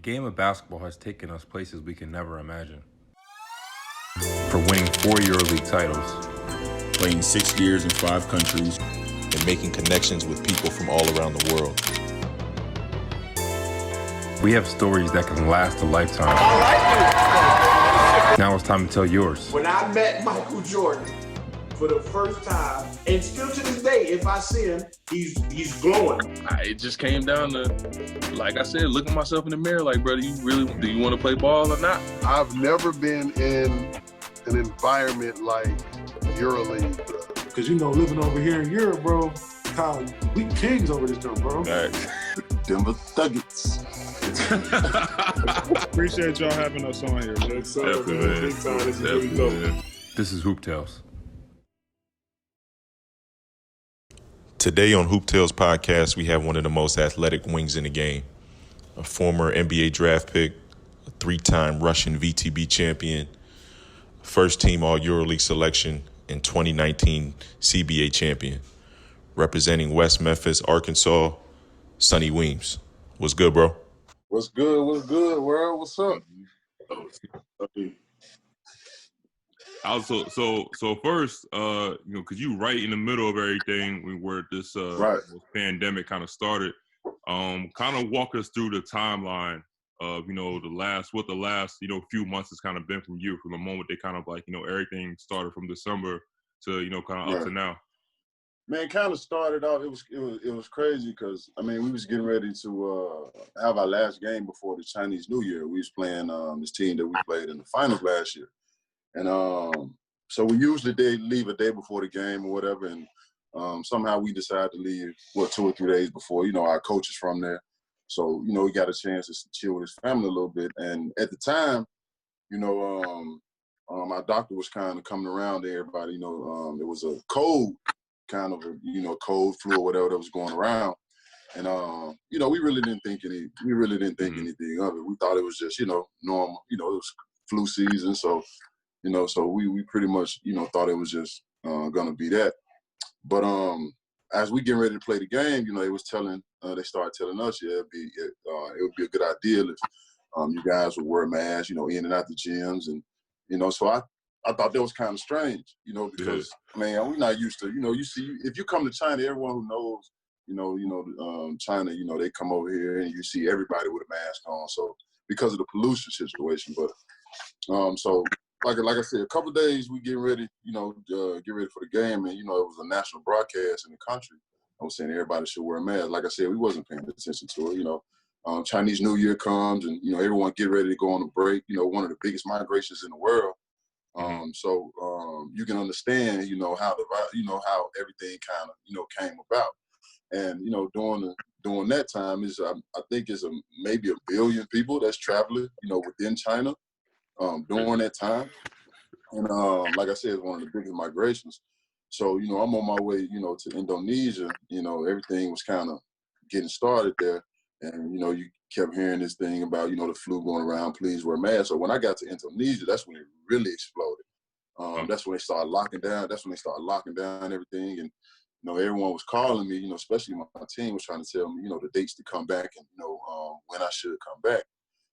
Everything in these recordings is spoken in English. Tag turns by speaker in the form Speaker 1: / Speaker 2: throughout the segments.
Speaker 1: game of basketball has taken us places we can never imagine. For winning 4 EuroLeague titles,
Speaker 2: playing 6 years in 5 countries,
Speaker 3: and making connections with people from all around the world.
Speaker 1: we have stories that can last a lifetime. Now it's time to tell yours.
Speaker 4: When I met Michael Jordan for the first time, and still to this day, if I see him, he's glowing.
Speaker 5: It just came down to, like I said, looking myself in the mirror like, brother, do you want to play ball or not?
Speaker 6: I've never been in an environment like EuroLeague.
Speaker 7: Because, living over here in Europe, bro, Kyle, we kings over this jump, bro.
Speaker 5: Right.
Speaker 6: Denver Nuggets.
Speaker 8: Appreciate y'all having us on here.
Speaker 7: Yes, sir. Big time. This is really dope.
Speaker 1: This is Hoop Tales.
Speaker 3: Today on Hoop Tales podcast, we have one of the most athletic wings in the game, a former NBA draft pick, a 3-time Russian VTB champion, first-team All-EuroLeague selection, and 2019 CBA champion, representing West Memphis, Arkansas, Sonny Weems. What's good, bro?
Speaker 6: What's good? What's good, world? What's up?
Speaker 8: So first, because you right in the middle of everything where this pandemic kind of started, kind of walk us through the timeline of the last few months has kind of been from the moment they kind of everything started from December to kind of up to now.
Speaker 6: Man, kind of started off. It was crazy because we was getting ready to have our last game before the Chinese New Year. We was playing this team that we played in the finals last year, and so we usually leave a day before the game or whatever, and somehow we decided to leave 2 or 3 days before. Our coach is from there, so he got a chance to chill with his family a little bit. And at the time, my doctor was kind of coming around to everybody. It was a cold. Kind of a cold flu or whatever that was going around, and we really didn't think anything of it. We thought it was just normal. It was flu season, so so we pretty much thought it was just gonna be that. But as we getting ready to play the game, they started telling us, it would be a good idea if you guys would wear masks, in and out the gyms, and so I thought that was kind of strange, because we're not used to, you see, if you come to China, everyone who knows, China, they come over here and you see everybody with a mask on. So because of the pollution situation, but so like I said, a couple of days we get ready, get ready for the game, and it was a national broadcast in the country. I was saying everybody should wear a mask. Like I said, we wasn't paying attention to it. Chinese New Year comes, and everyone get ready to go on a break. One of the biggest migrations in the world. So you can understand, how everything kind of, came about. And, during that time I think it's maybe 1 billion people that's traveling, within China during that time. And like I said, it's one of the biggest migrations. So, I'm on my way, to Indonesia, everything was kind of getting started there. And, you kept hearing this thing about, the flu going around, please wear masks. So when I got to Indonesia, that's when it really exploded. That's when they started locking down. That's when they started locking down everything. And, everyone was calling me, especially my team was trying to tell me, the dates to come back and, when I should come back.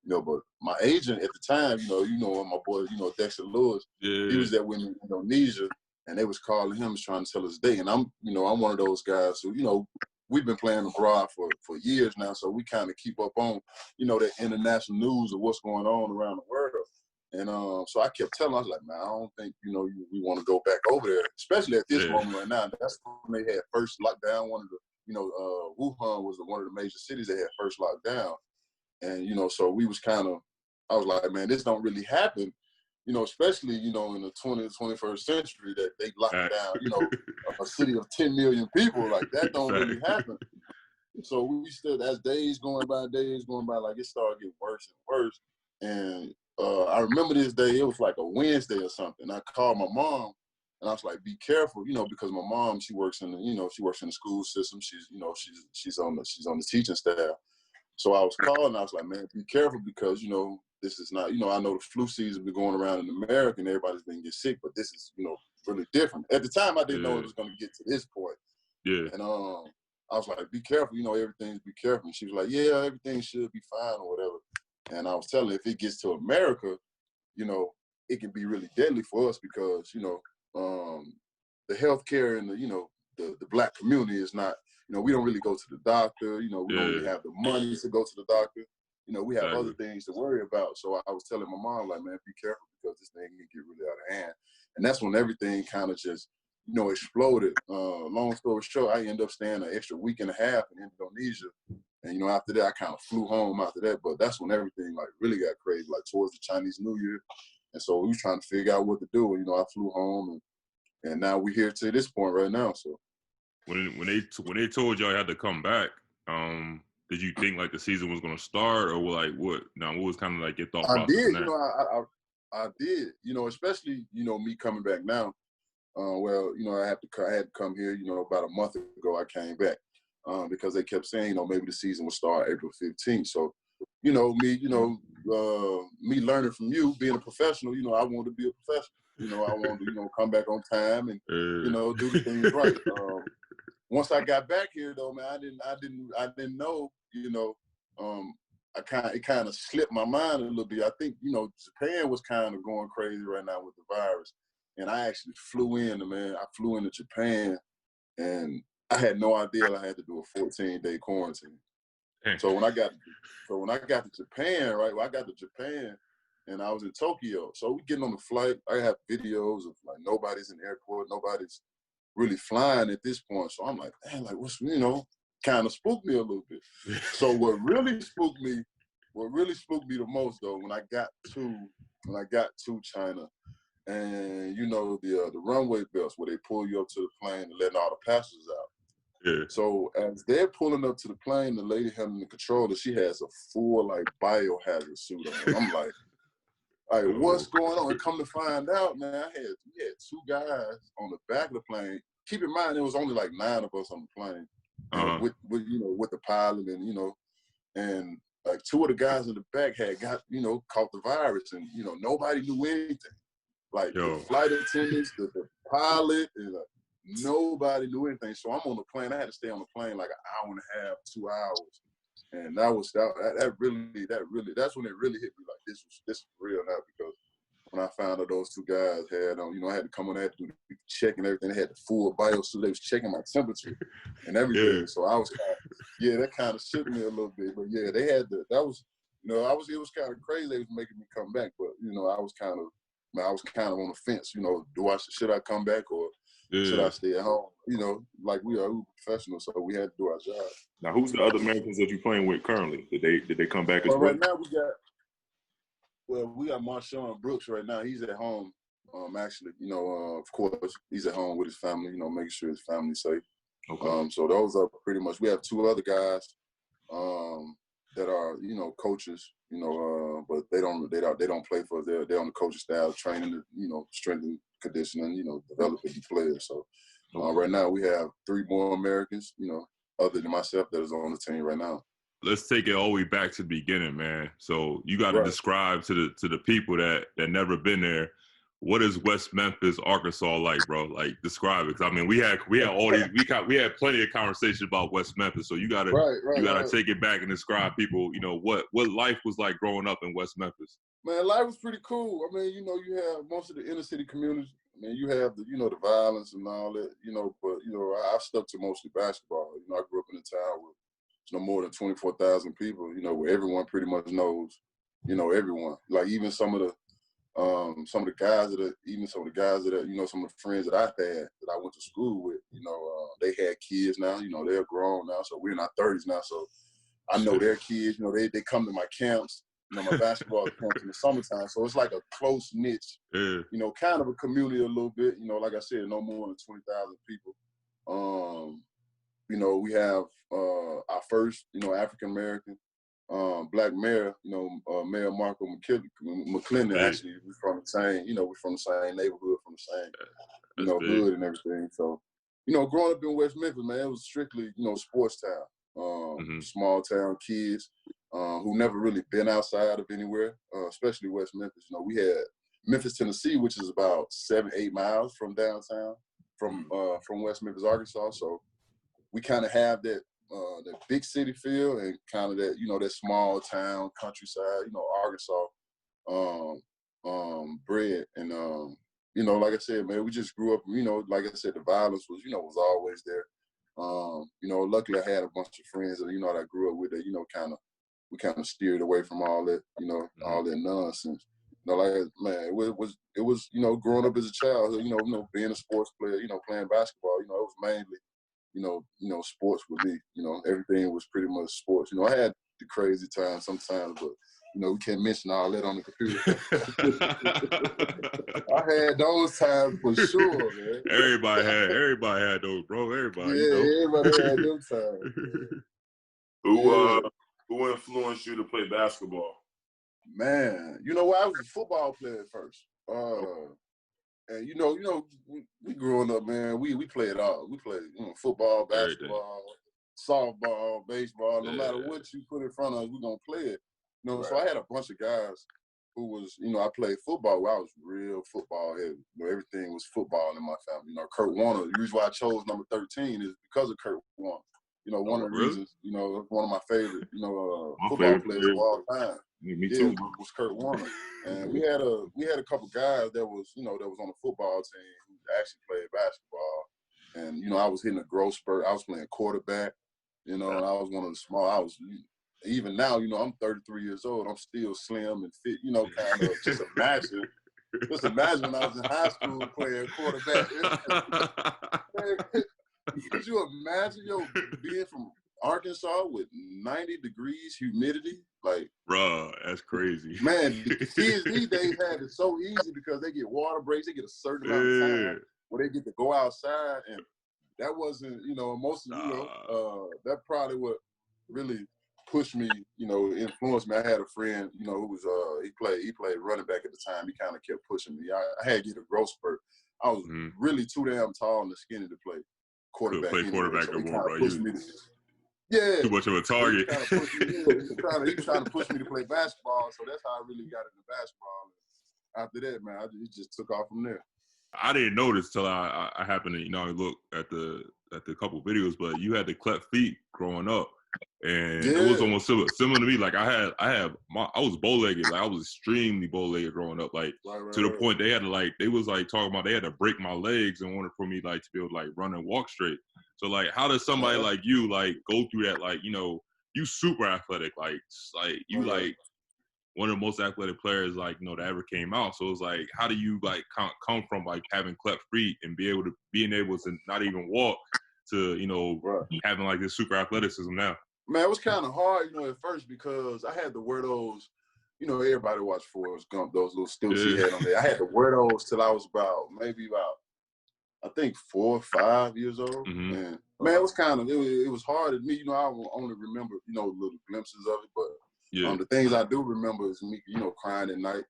Speaker 6: But my agent at the time, my boy, Dexter Lewis, he was there with me in Indonesia, and they was calling him trying to tell us date. And I'm one of those guys who, we've been playing abroad for years now, so we kind of keep up on, the international news of what's going on around the world. And so I kept telling, I was like, man, I don't think, we want to go back over there, especially at this moment right now. That's when they had first lockdown. One of the, Wuhan was one of the major cities that had first lockdown. And, so we was I was like, man, this don't really happen, especially, in the 20th, 21st century that they locked down, a city of 10 million people. Like, that don't really happen. So we still, as days going by, like, it started getting worse and worse. And I remember this day, it was like a Wednesday or something. I called my mom, and I was like, be careful, because my mom, she works in the, she works in the school system. She's on the teaching staff. So I was calling, I was like, man, be careful, because, this is not, I know the flu season been going around in America and everybody's been getting sick, but this is, really different. At the time, I didn't know it was going to get to this point. Yeah. And I was like, be careful, everything's be careful. And she was like, yeah, everything should be fine or whatever. And I was telling her, if it gets to America, you know, it can be really deadly for us because, you know, the healthcare and the, you know, the Black community is not, you know, we don't really go to the doctor. You know, we don't really have the money to go to the doctor. You know, we have other things to worry about. So I was telling my mom, like, man, be careful because this thing can get really out of hand. And that's when everything kind of just, you know, exploded. Long story short, I ended up staying an extra week and a half in Indonesia. And, you know, after that, I kind of flew home after that. But that's when everything, like, really got crazy, like, towards the Chinese New Year. And so we was trying to figure out what to do. And, you know, I flew home, and now we're here to this point right now. So
Speaker 8: when they told y'all you had to come back, did you think, like, the season was going to start, or, like, what? Now, what was kind of, like, your thought process?
Speaker 6: I did, you know, I did, you know, especially, you know, me coming back now. Well, you know, I had to come here, you know, about a month ago I came back because they kept saying, you know, maybe the season will start April 15th. So, you know, me learning from you, being a professional, you know, I want to be a professional. You know, I want to, you know, come back on time and, you know, do the things right. Once I got back here, though, man, I didn't know, you know, it kind of slipped my mind a little bit. I think, you know, Japan was kind of going crazy right now with the virus. And I actually flew into Japan, and I had no idea I had to do a 14-day quarantine. So when I got to Japan, right? Well, I got to Japan, and I was in Tokyo. So we getting on the flight. I have videos of, like, nobody's in the airport, nobody's really flying at this point. So I'm like, man, like, what's, you know, kind of spooked me a little bit. So what really spooked me the most, though, when I got to China. And, you know, the runway belts where they pull you up to the plane and letting all the passengers out. Yeah. So as they're pulling up to the plane, the lady handling the controller, she has a full, like, biohazard suit on. I'm like, what's going on? And come to find out, man, we had two guys on the back of the plane. Keep in mind, there was only like 9 of us on the plane, with the pilot, and, you know, and like 2 of the guys in the back had got, you know, caught the virus, and, you know, nobody knew anything. Like, the flight attendants, the pilot, and nobody knew anything. So I'm on the plane. I had to stay on the plane like an hour and a half, 2 hours. And that's when it really hit me, like, this is real now, because when I found out those 2 guys had, you know, I had to come on, I had to do the check and everything. They had the full biosuit. They was checking my temperature and everything. Yeah. So I was that kind of shook me a little bit. But yeah, they had it was kind of crazy. They was making me come back. But, you know, I was kind of on the fence, you know, should I come back or should I stay at home? You know, like we are professionals, so we had to do our job.
Speaker 8: Now, who's the other Americans that you're playing with currently? Did they come back as well?
Speaker 6: Right now we got Marshawn Brooks right now. He's at home, actually. You know, of course, he's at home with his family, you know, making sure his family's safe. Okay. So those are pretty much, we have 2 other guys that are, you know, coaches, you know, but they don't play for us. They're on the coaching staff, training, you know, strength and conditioning, you know, developing the players. So right now we have 3 more Americans, you know, other than myself, that is on the team right now.
Speaker 8: Let's take it all the way back to the beginning, man. So you got to describe to the people that never been there, what is West Memphis, Arkansas like, bro? Like, describe it. 'Cause I mean, we had all these, we had plenty of conversation about West Memphis. So you gotta take it back and describe people, you know, what life was like growing up in West Memphis.
Speaker 6: Man, life was pretty cool. I mean, you know, you have most of the inner city communities. I mean, you have the, you know, the violence and all that, you know, but, you know, I stuck to mostly basketball. You know, I grew up in a town with, you know, more than 24,000 people, you know, where everyone pretty much knows, you know, everyone. Like, even some of the guys that, you know, some of the friends that I've had that I went to school with, you know, they had kids now, you know, they're grown now. So we're in our 30s now. So I know their kids, you know, they come to my camps, you know, my basketball camps in the summertime. So it's like a close knit, you know, kind of a community a little bit, you know, like I said, no more than 20,000 people. You know, we have our first, you know, African-American Black mayor, you know, Mayor Marco McClendon. Actually, we're from the same neighborhood, from the same, you know, hood and everything. So, you know, growing up in West Memphis, man, it was strictly, you know, sports town, small town kids who never really been outside of anywhere, especially West Memphis. You know, we had Memphis, Tennessee, which is about 7-8 miles from downtown, from West Memphis, Arkansas. So we kind of have that that big city feel and kind of that, that small town, countryside, Arkansas bred. And, like I said, man, we just grew up, like I said, the violence was, was always there. Luckily I had a bunch of friends that, that I grew up with that, we kind of steered away from all that, all that nonsense. Man, it was, growing up as a child, being a sports player, playing basketball, it was mainly, sports with me. Everything was pretty much sports. I had the crazy times sometimes, but we can't mention all that on the computer. I had those times for sure, man.
Speaker 8: Everybody had those, bro. Everybody
Speaker 6: had those times.
Speaker 2: Who influenced you to play basketball?
Speaker 6: Man, I was a football player at first. And we growing up, man, we played it all. We played, football, basketball, softball, baseball. No matter what you put in front of us, we're gonna play it. So I had a bunch of guys who was, I played football where I was real football heavy. Everything was football in my family. Kurt Warner, the reason why I chose number 13 is because of Kurt Warner. One of the reasons, one of my favorite, football players of all time.
Speaker 2: Me too.
Speaker 6: Was Kurt Warner. And we had a couple guys that was, that was on the football team who actually played basketball. And, I was hitting a growth spurt. I was playing quarterback, and I was one of the small, even now, I'm 33 years old. I'm still slim and fit, kind of just imagine when I was in high school playing quarterback. Could you imagine, being from Arkansas with 90 degrees humidity? Like,
Speaker 8: bruh, that's crazy.
Speaker 6: Man, kids these days have it so easy because they get water breaks. They get a certain amount of time where they get to go outside. And that wasn't, that probably what really pushed me, influenced me. I had a friend, who was, he played running back at the time. He kind of kept pushing me. I had to get a growth spurt. I was really too damn tall and skinny to play quarterback.
Speaker 8: Play quarterback no more, bro.
Speaker 6: Too
Speaker 8: much of a target.
Speaker 6: He was trying to push me to play basketball, so that's how I really got into basketball. After that, man, it just took off from there.
Speaker 8: I didn't notice till I happened to look at the couple videos, but you had the cleft feet growing up, and it was almost similar to me. Like I was bow-legged. Like I was extremely bow-legged growing up. Like to the point they had to they was talking about they had to break my legs in order for me to be able to run and walk straight. So how does somebody like you go through that? You super athletic, you one of the most athletic players that ever came out. So it's how do you come from having cleft feet and being able to not even walk to having this super athleticism now?
Speaker 6: Man, it was kind of hard, at first because I had to wear those. Everybody watched Forrest Gump, those little stilts he had on there. I had to wear those till I was maybe I think 4 or 5 years old.
Speaker 8: Mm-hmm.
Speaker 6: And man, it was it was hard at me. I only remember, little glimpses of it. But the things I do remember is me, crying at night,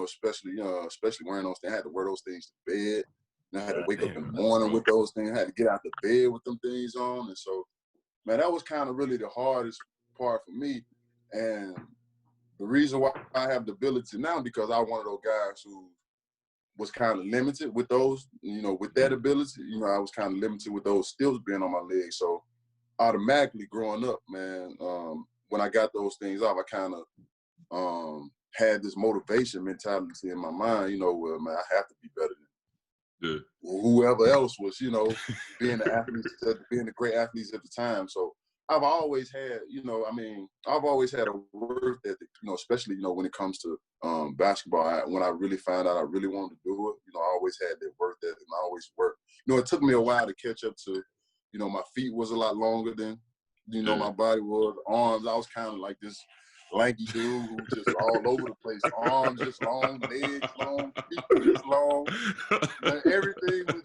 Speaker 6: especially wearing those things. I had to wear those things to bed. And I had to wake up in the morning with those things. I had to get out the bed with them things on. And so, man, that was kind of really the hardest part for me. And the reason why I have the ability now, because I'm one of those guys who was kind of limited with those, with that ability. I was kind of limited with those stilts being on my legs. So automatically growing up, man, when I got those things off, I kind of had this motivation mentality in my mind, where, man, I have to be better than whoever else was, being the great athletes at the time. So I've always had, I've always had a work ethic, especially, when it comes to basketball. When I really found out I really wanted to do it, I always had that work ethic and I always worked. It took me a while to catch up to, my feet was a lot longer than, my body was. Arms, I was kind of like this lanky dude who just all over the place. Arms just long, legs long, feet just long. Man, everything was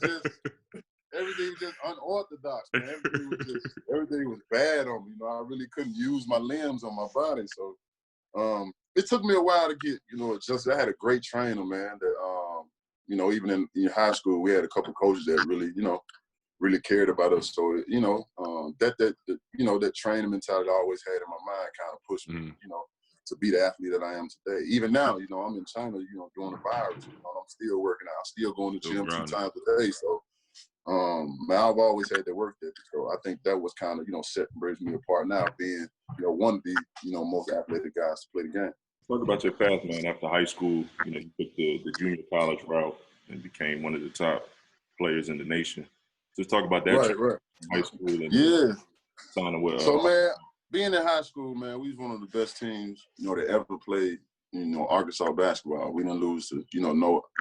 Speaker 6: just unorthodox, man. Everything was bad on me. I really couldn't use my limbs on my body. So it took me a while to get, adjusted. I had a great trainer, man, that even in high school, we had a couple coaches that really, really cared about us. So, that training mentality I always had in my mind kind of pushed me, to be the athlete that I am today. Even now, I'm in China, during the virus, I'm still working out, still going to the gym 2 times a day. So, man, I've always had that work ethic. So I think that was kind of, separates me apart now, being, one of the, most athletic guys to play the game.
Speaker 8: Talk about your path, man. After high school, you took the junior college route and became one of the top players in the nation. Just talk about that.
Speaker 6: Right.
Speaker 8: High school.
Speaker 6: And
Speaker 8: signing with.
Speaker 6: So, man, being in high school, man, we was one of the best teams, that ever played, Arkansas basketball. We didn't lose to,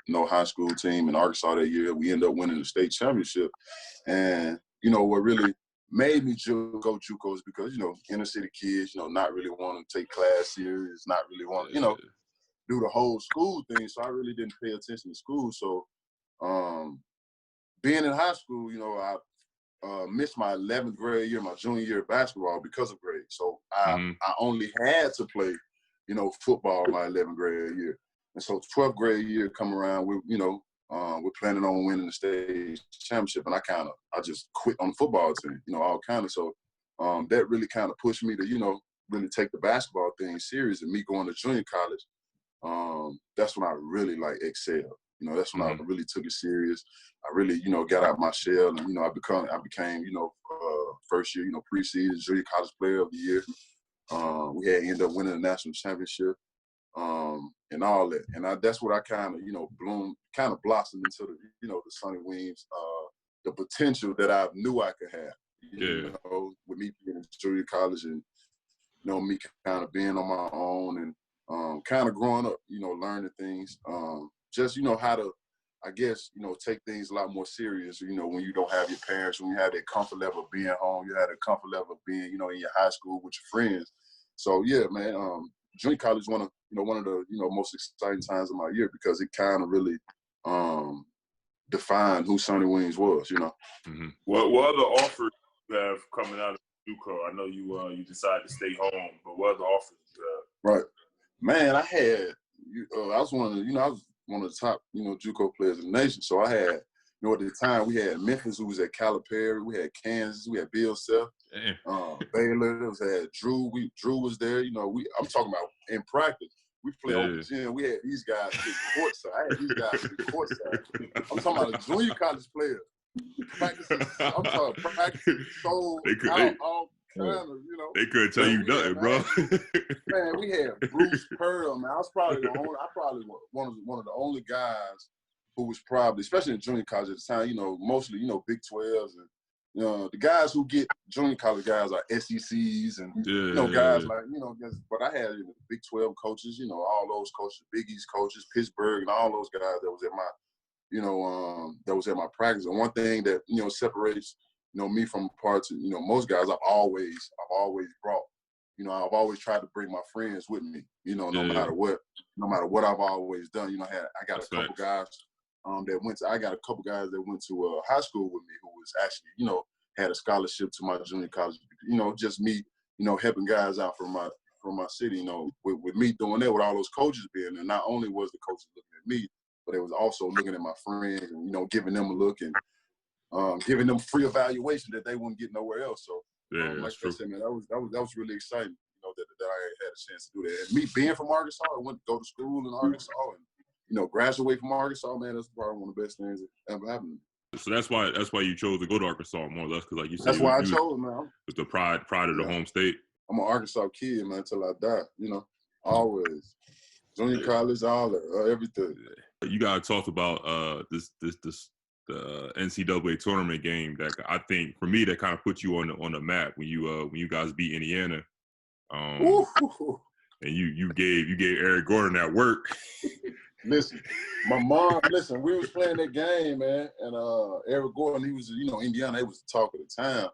Speaker 6: no high school team in Arkansas that year. We ended up winning the state championship. And, what really made me go Juco is because, inner city kids, not really wanting to take class serious, not really want to, do the whole school thing. So I really didn't pay attention to school. So being in high school, I missed my 11th grade year, my junior year of basketball because of grades. So I only had to play, football my 11th grade year. And so 12th grade year come around, we're planning on winning the state championship. And I just quit on the football team, all kind of. So that really kind of pushed me to, really take the basketball thing serious. And me going to junior college, that's when I really excelled. That's when I really took it serious. I really, got out my shell, and I became, first year, preseason junior college player of the year. We had ended up winning the national championship, and all that. And that's what I kind of blossomed into the, the Sonny Weems, the potential that I knew I could have. With me being in junior college and me kind of being on my own and kind of growing up, learning things. Just, how to, I guess, take things a lot more serious, when you don't have your parents, when you have that comfort level of being home, you have that comfort level of being, in your high school with your friends. So, yeah, man, junior college is one of the, most exciting times of my year because it kind of really defined who Sonny Weems was,
Speaker 2: What other offers you have coming out of Juco? I know you decided to stay home, but what other offers you have?
Speaker 6: Right. Man, I had, I was one of the top, Juco players in the nation. So I had, at the time we had Memphis, who was at Calipari, we had Kansas, we had Bill Self, Baylor, had Drew. Drew was there. I'm talking about in practice. We played over the gym. We had these guys courtside. I had these guys courtside. I'm talking about a junior college player. Practicing so all kind of,
Speaker 8: They couldn't tell you nothing, bro.
Speaker 6: Man, we had Bruce Pearl, man. I was probably one of the only guys who was probably, especially in junior college at the time, mostly, Big 12s and, the guys who get junior college guys are SECs and, guys like, but I had Big 12 coaches, all those coaches, Big East coaches, Pittsburgh and all those guys that was at my, that was at my practice. And one thing that, separates, me from parts of, most guys I've always brought, I've always tried to bring my friends with me, no matter what I've always done. I got a couple guys that went to high school with me who was actually, had a scholarship to my junior college, just me, helping guys out from my city, with me doing that, with all those coaches being there. Not only was the coaches looking at me, but they was also looking at my friends and, giving them a look and giving them free evaluation that they wouldn't get nowhere else. So, like I said, man, that was really exciting. That I had a chance to do that. And me being from Arkansas, I went to go to school in Arkansas and graduate from Arkansas. Man, that's probably one of the best things that ever happened to me.
Speaker 8: So that's why you chose to go to Arkansas more or less, because like you said,
Speaker 6: that's why I chose, man.
Speaker 8: It's the pride of the home state.
Speaker 6: I'm an Arkansas kid, man, until I die. Always junior college, all that, everything.
Speaker 8: You guys talked about the NCAA tournament game that I think for me that kind of put you on the map when you guys beat Indiana, and you gave Eric Gordon that work.
Speaker 6: Listen, we was playing that game, man, and Eric Gordon, he was, Indiana, he was the talk of the town,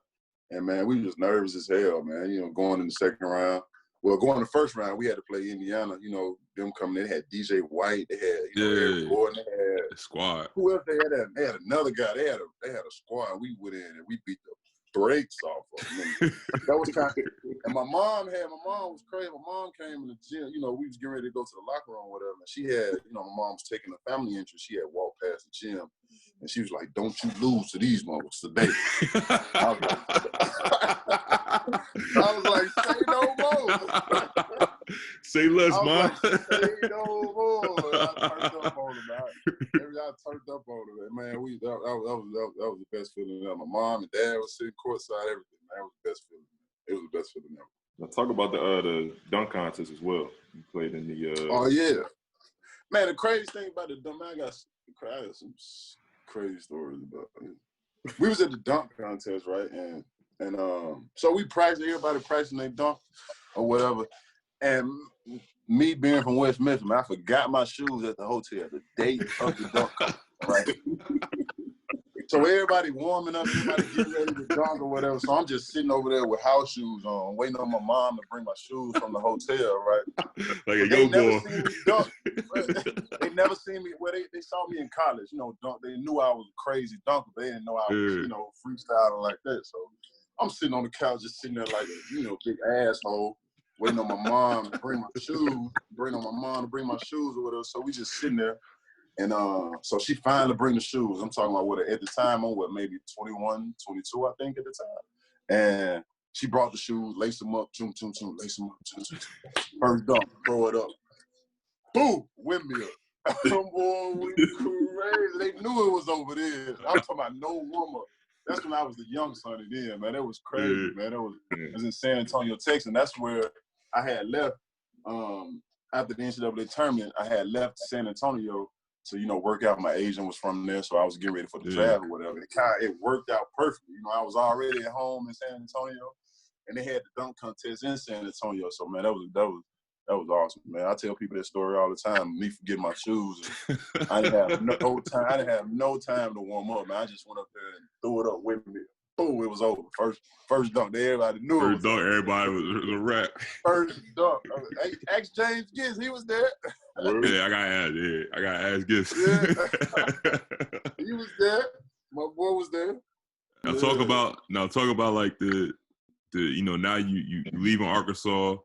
Speaker 6: and man, we was nervous as hell, man. Going in the second round. Well, going the first round, we had to play Indiana. Them coming in, they had DJ White, they had Eric Gordon, they had
Speaker 8: the squad.
Speaker 6: Who else they had? They had another guy. They had a squad. We went in and we beat the brakes off of them. That was kind of. And my mom was crazy. My mom came in the gym. We was getting ready to go to the locker room or whatever. And she had, my mom was taking a family interest. She had walked past the gym, and she was like, "Don't you lose to these motherfuckers today." I was like, "Say no more."
Speaker 8: Say less, Mom.
Speaker 6: Say no more. turned up on it, man. That was the best feeling ever. My mom and dad was sitting courtside, everything. Man, that was the best feeling. It was the best feeling ever.
Speaker 3: Now talk about the dunk contest as well. You played in the.
Speaker 6: Oh yeah, man. The crazy thing about the dunk, man, I got some crazy stories about it. We was at the dunk contest, right? And so we practiced. Everybody practicing their dunk or whatever. And me being from West Memphis, man, I forgot my shoes at the hotel the day of the dunk contest, right? So everybody warming up, everybody getting ready to dunk or whatever. So I'm just sitting over there with house shoes on, waiting on my mom to bring my shoes from the hotel, right?
Speaker 8: Like a
Speaker 6: They
Speaker 8: yo-boy.
Speaker 6: never seen me dunk. They never seen me. Well, they saw me in college, dunk. They knew I was a crazy dunker, but they didn't know I was, freestyling like that. So I'm sitting on the couch, just sitting there like a, big asshole, waiting on my mom to bring my shoes, or whatever. So we just sitting there. And so she finally bring the shoes. I'm talking about at the time, maybe 21, 22, I think at the time. And she brought the shoes, lace them up, lace them up, first dunk, throw it up. Boom, windmill. Boy, we crazy. They knew it was over there. I'm talking about no warm-up. That's when I was the young Sonny then, man. That was crazy, man. It was in San Antonio, Texas. And that's where I had left after the NCAA tournament. I had left San Antonio to, work out. My agent was from there, so I was getting ready for the draft or whatever. It worked out perfectly. I was already at home in San Antonio, and they had the dunk contest in San Antonio. So, man, that was awesome, man. I tell people that story all the time. Me forgetting my shoes. I didn't have no time. I didn't have no time to warm up, man. I just went up there and threw it up with me. Boom, it was over. First dunk. Everybody knew it was
Speaker 8: dunk,
Speaker 6: over.
Speaker 8: everybody was a rap.
Speaker 6: First dunk. Ask James Gibbs, he was there.
Speaker 8: Yeah, I got to ask Gibbs.
Speaker 6: Yeah. He was there. My boy was there.
Speaker 8: Now talk about like the now you leaving Arkansas,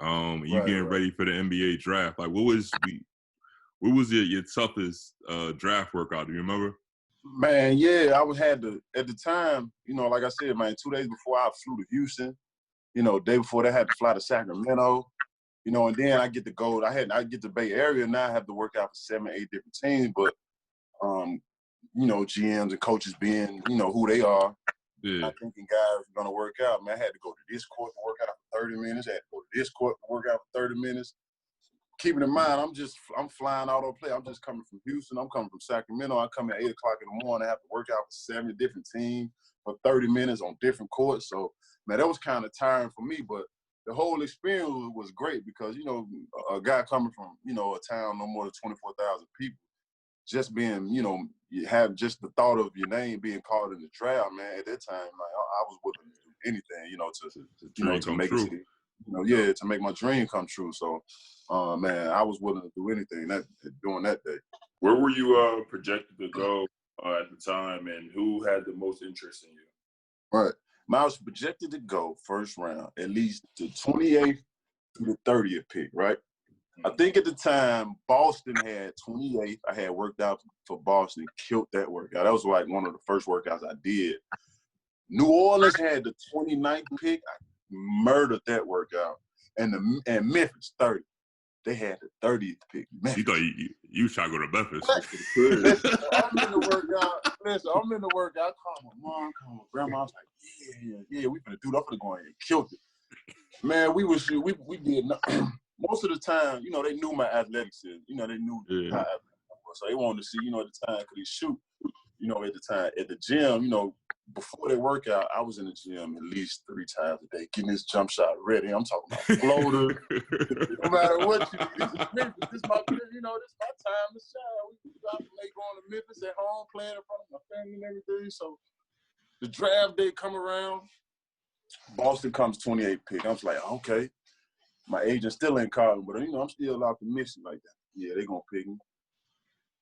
Speaker 8: you getting ready for the NBA draft. Like what was your toughest draft workout? Do you remember?
Speaker 6: Man, yeah, I had to at the time, like I said, man, 2 days before I flew to Houston, day before that I had to fly to Sacramento, and then I get to go. I get the Bay Area, now I have to work out for 7, 8 different teams, but GMs and coaches being, who they are. Yeah. I'm thinking guys are gonna work out. Man, I had to go to this court to work out for 30 minutes. I had to go to this court to work out for 30 minutes. Keeping in mind, I'm flying out on play. I'm just coming from Houston. I'm coming from Sacramento. I come at 8 o'clock in the morning. I have to work out for 7 different teams for 30 minutes on different courts. So, man, that was kind of tiring for me. But the whole experience was great because, a guy coming from, a town no more than 24,000 people, just being, you have just the thought of your name being called in the draft, man. At that time, like I was willing to do anything, to make it, to make my dream come true. So, man, I was willing to do anything during that day.
Speaker 2: Where were you projected to go at the time, and who had the most interest in you?
Speaker 6: Right. I was projected to go first round, at least the 28th to the 30th pick, right? I think at the time, Boston had 28th. I had worked out for Boston, killed that workout. That was like one of the first workouts I did. New Orleans had the 29th pick. I murdered that workout. And Memphis, 30. They had the 30th pick. Man.
Speaker 8: You thought you was trying to go to Memphis.
Speaker 6: Listen, I'm in the workout. I called my mom, called my grandma. I was like, yeah, we finna do it. I'm finna go in and kill it. Man, we did most of the time, they knew my athleticism. They knew how athletic I was. So they wanted to see, at the time, could he shoot? At the time, at the gym, before they workout, I was in the gym at least 3 times a day, getting this jump shot ready. I'm talking about floater. No matter what you do, this is Memphis. This my time to shine. We got to make going to Memphis at home, playing in front of my family and everything. So the draft day come around, Boston comes 28th pick. I was like, okay. My agent still ain't calling, but I'm still optimistic like that. Yeah, they gonna pick me.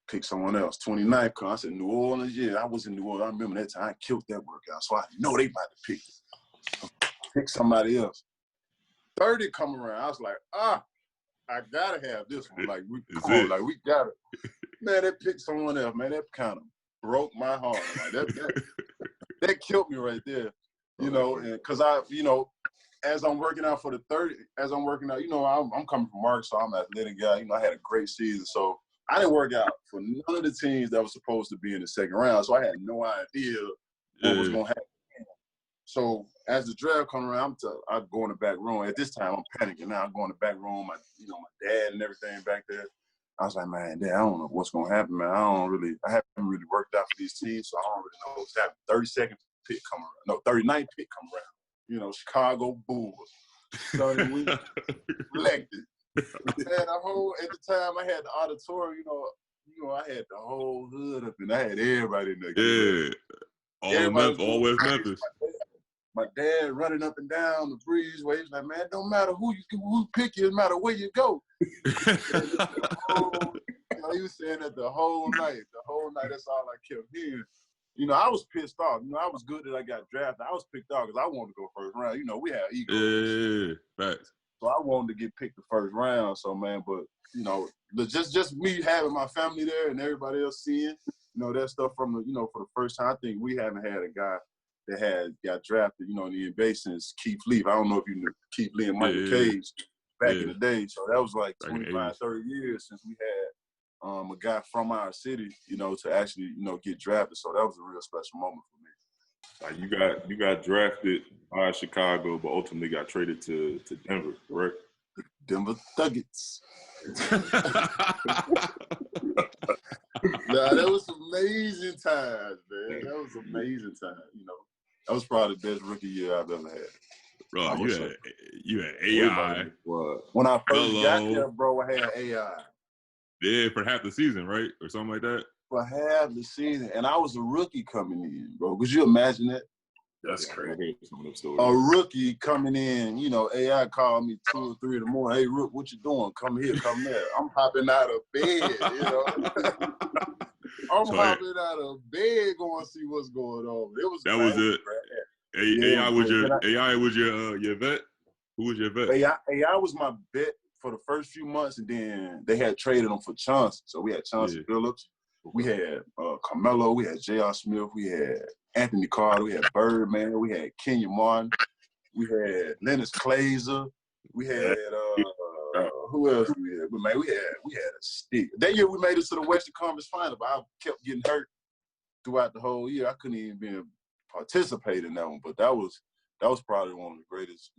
Speaker 6: Pick someone else. 29th come. I said New Orleans. Yeah, I was in New Orleans. I remember that time. I killed that workout, so I know they about to pick me. Pick somebody else. 30 come around. I was like, I gotta have this one. Like we got it. Man, they picked someone else. Man, that kind of broke my heart. Like that killed me right there. And because as I'm working out for the 30, I'm coming from Arkansas, so I'm an athletic guy. I had a great season. So I didn't work out for none of the teams that was supposed to be in the second round, so I had no idea what was going to happen. So as the draft come around, I go in the back room. At this time, I'm panicking now. I go in the back room, my dad and everything back there. I was like, man, Dad, I don't know what's going to happen, man. I haven't really worked out for these teams, so I don't really know what's happening. 32nd pick come around. No, 39th pick come around. Chicago Bulls. Sonny Weems selected. Man, at the time, I had the auditorium, I had the whole hood up, and I had everybody in there.
Speaker 8: Yeah. All West Memphis.
Speaker 6: My dad running up and down the breezeway. He's like, man, it don't matter who pick you, it matter where you go. He was saying that the whole night. That's all I kept hearing. I was pissed off. I was good that I got drafted. I was picked off because I wanted to go first round. We had egos.
Speaker 8: Yeah, facts.
Speaker 6: So I wanted to get picked the first round. So, man, but, just me having my family there and everybody else seeing, that stuff from for the first time. I think we haven't had a guy that got drafted, in the NBA since Keith Lee. I don't know if you knew Keith Lee and Michael Cage back in the day. So that was like 25, 30 years since we had a guy from our city, to actually, get drafted. So that was a real special moment for me.
Speaker 2: You got drafted by Chicago, but ultimately got traded to Denver, correct?
Speaker 6: Denver Nuggets. Nah, that was amazing times, man. That was amazing time. That was probably the best rookie year I've ever had.
Speaker 8: Bro, you had AI.
Speaker 6: When I first got there, bro, I had AI.
Speaker 8: Yeah, for half the season, right? Or something like that?
Speaker 6: For half the season. And I was a rookie coming in, bro. Could you imagine that?
Speaker 2: That's crazy.
Speaker 6: A rookie coming in, AI called me 2 or 3 in the morning. Hey, Rook, what you doing? Come here, come there. I'm hopping out of bed, I'm hopping out of bed going to see what's going on. Was it.
Speaker 8: AI was your vet? Who was your vet?
Speaker 6: AI was my vet for the first few months, and then they had traded him for Chauncey. So we had Chauncey Billups. We had Carmelo. We had J.R. Smith. We had Anthony Carter. We had Birdman. We had Kenya Martin. We had Lennox Glazer. We had who else we had? We had a stick. That year we made it to the Western Conference Final, but I kept getting hurt throughout the whole year. I couldn't even participate in that one. But that was probably one of the greatest,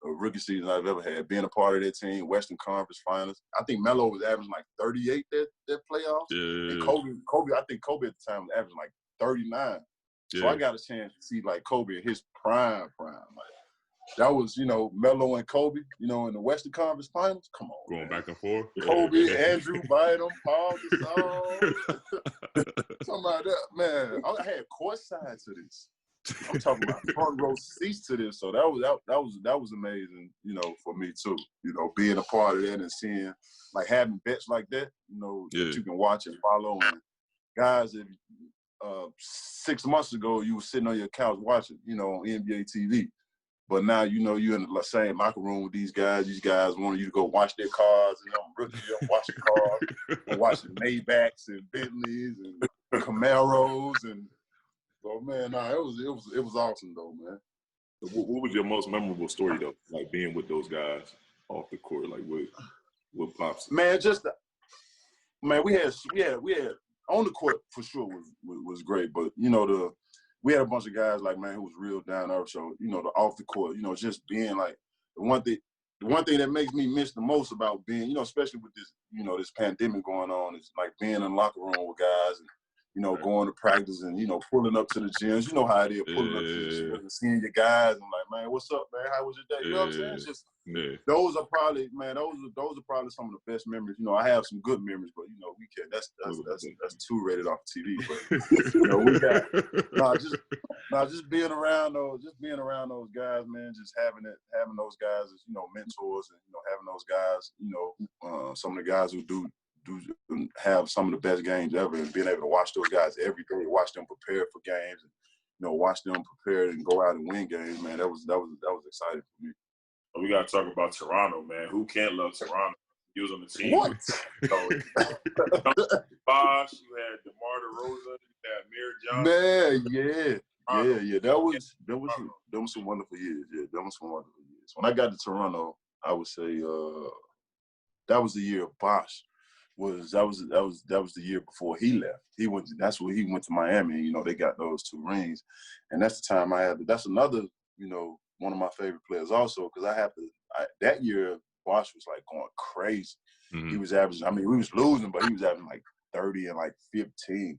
Speaker 6: rookie seasons I've ever had. Being a part of that team, Western Conference Finals. I think Melo was averaging like 38 that playoffs.
Speaker 8: Yeah.
Speaker 6: And Kobe, I think Kobe at the time was averaging like 39.
Speaker 8: Yeah.
Speaker 6: So I got a chance to see like Kobe in his prime. Like that was, Melo and Kobe, in the Western Conference Finals. Come on.
Speaker 8: Going back and forth.
Speaker 6: Kobe, Andrew Bynum, Paul Gasol. Something like that. Man, I had courtside to this. I'm talking about front row seats to this. So that was amazing, for me too. Being a part of that and seeing, like, having bets like that, that you can watch and follow. And guys, if 6 months ago you were sitting on your couch watching, on NBA TV, but now you're in the same locker room with these guys. These guys want you to go watch their cars, rookies watching cars, and watching Maybachs and Bentleys and Camaros and. So man, it was awesome though, man.
Speaker 2: What was your most memorable story though? Like being with those guys off the court, like what pops?
Speaker 6: Man, we had on the court for sure was great, but we had a bunch of guys like, man, who was real down to earth. So the off the court, just being like the one thing that makes me miss the most about being, especially with this this pandemic going on, is like being in the locker room with guys and. Going to practice and, pulling up to the gyms. You know how it is, pulling up to the gyms and seeing your guys and like, man, what's up, man? How was your day? You know what I'm saying? It's just, those are probably some of the best memories. I have some good memories, but, we can't, that's 2 rated off TV. But, we got, just being around those guys, man, just having those guys as, mentors and, having those guys, some of the guys who do have some of the best games ever, and being able to watch those guys every day, watch them prepare for games, and watch them prepare and go out and win games, man. That was exciting for me.
Speaker 2: We gotta talk about Toronto, man. Who can't love Toronto? He was on the team.
Speaker 6: What?
Speaker 2: Bosh, you had DeMar DeRozan, you had Amir Johnson.
Speaker 6: Man, yeah. That was some wonderful years. Yeah, that was some wonderful years. When I got to Toronto, I would say that was the year of Bosh. that was the year before he left. That's where he went to Miami. You know, they got those 2 rings, and that's the time I had. That's another, you know, one of my favorite players also, because that year Bosh was like going crazy.
Speaker 8: Mm-hmm.
Speaker 6: He was averaging. I mean, we was losing, but he was averaging like 30 and like 15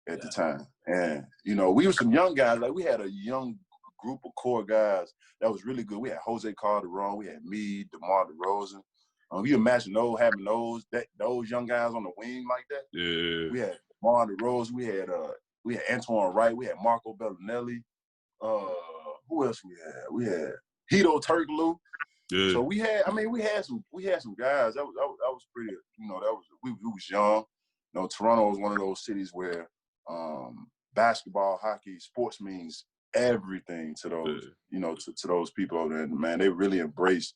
Speaker 6: at the time. And you know, we were some young guys. Like we had a young group of core guys that was really good. We had Jose Calderon, we had me, DeMar DeRozan. You imagine having those young guys on the wing like that?
Speaker 8: Yeah.
Speaker 6: We had DeMar DeRozan, we had Antoine Wright, we had Marco Bellinelli. Who else we had? We had Hito Turkoglu.
Speaker 8: Yeah.
Speaker 6: So we had some guys. That was pretty. You know, we was young. You know, Toronto was one of those cities where basketball, hockey, sports means everything to those, you know, to those people over there. And man, they really embraced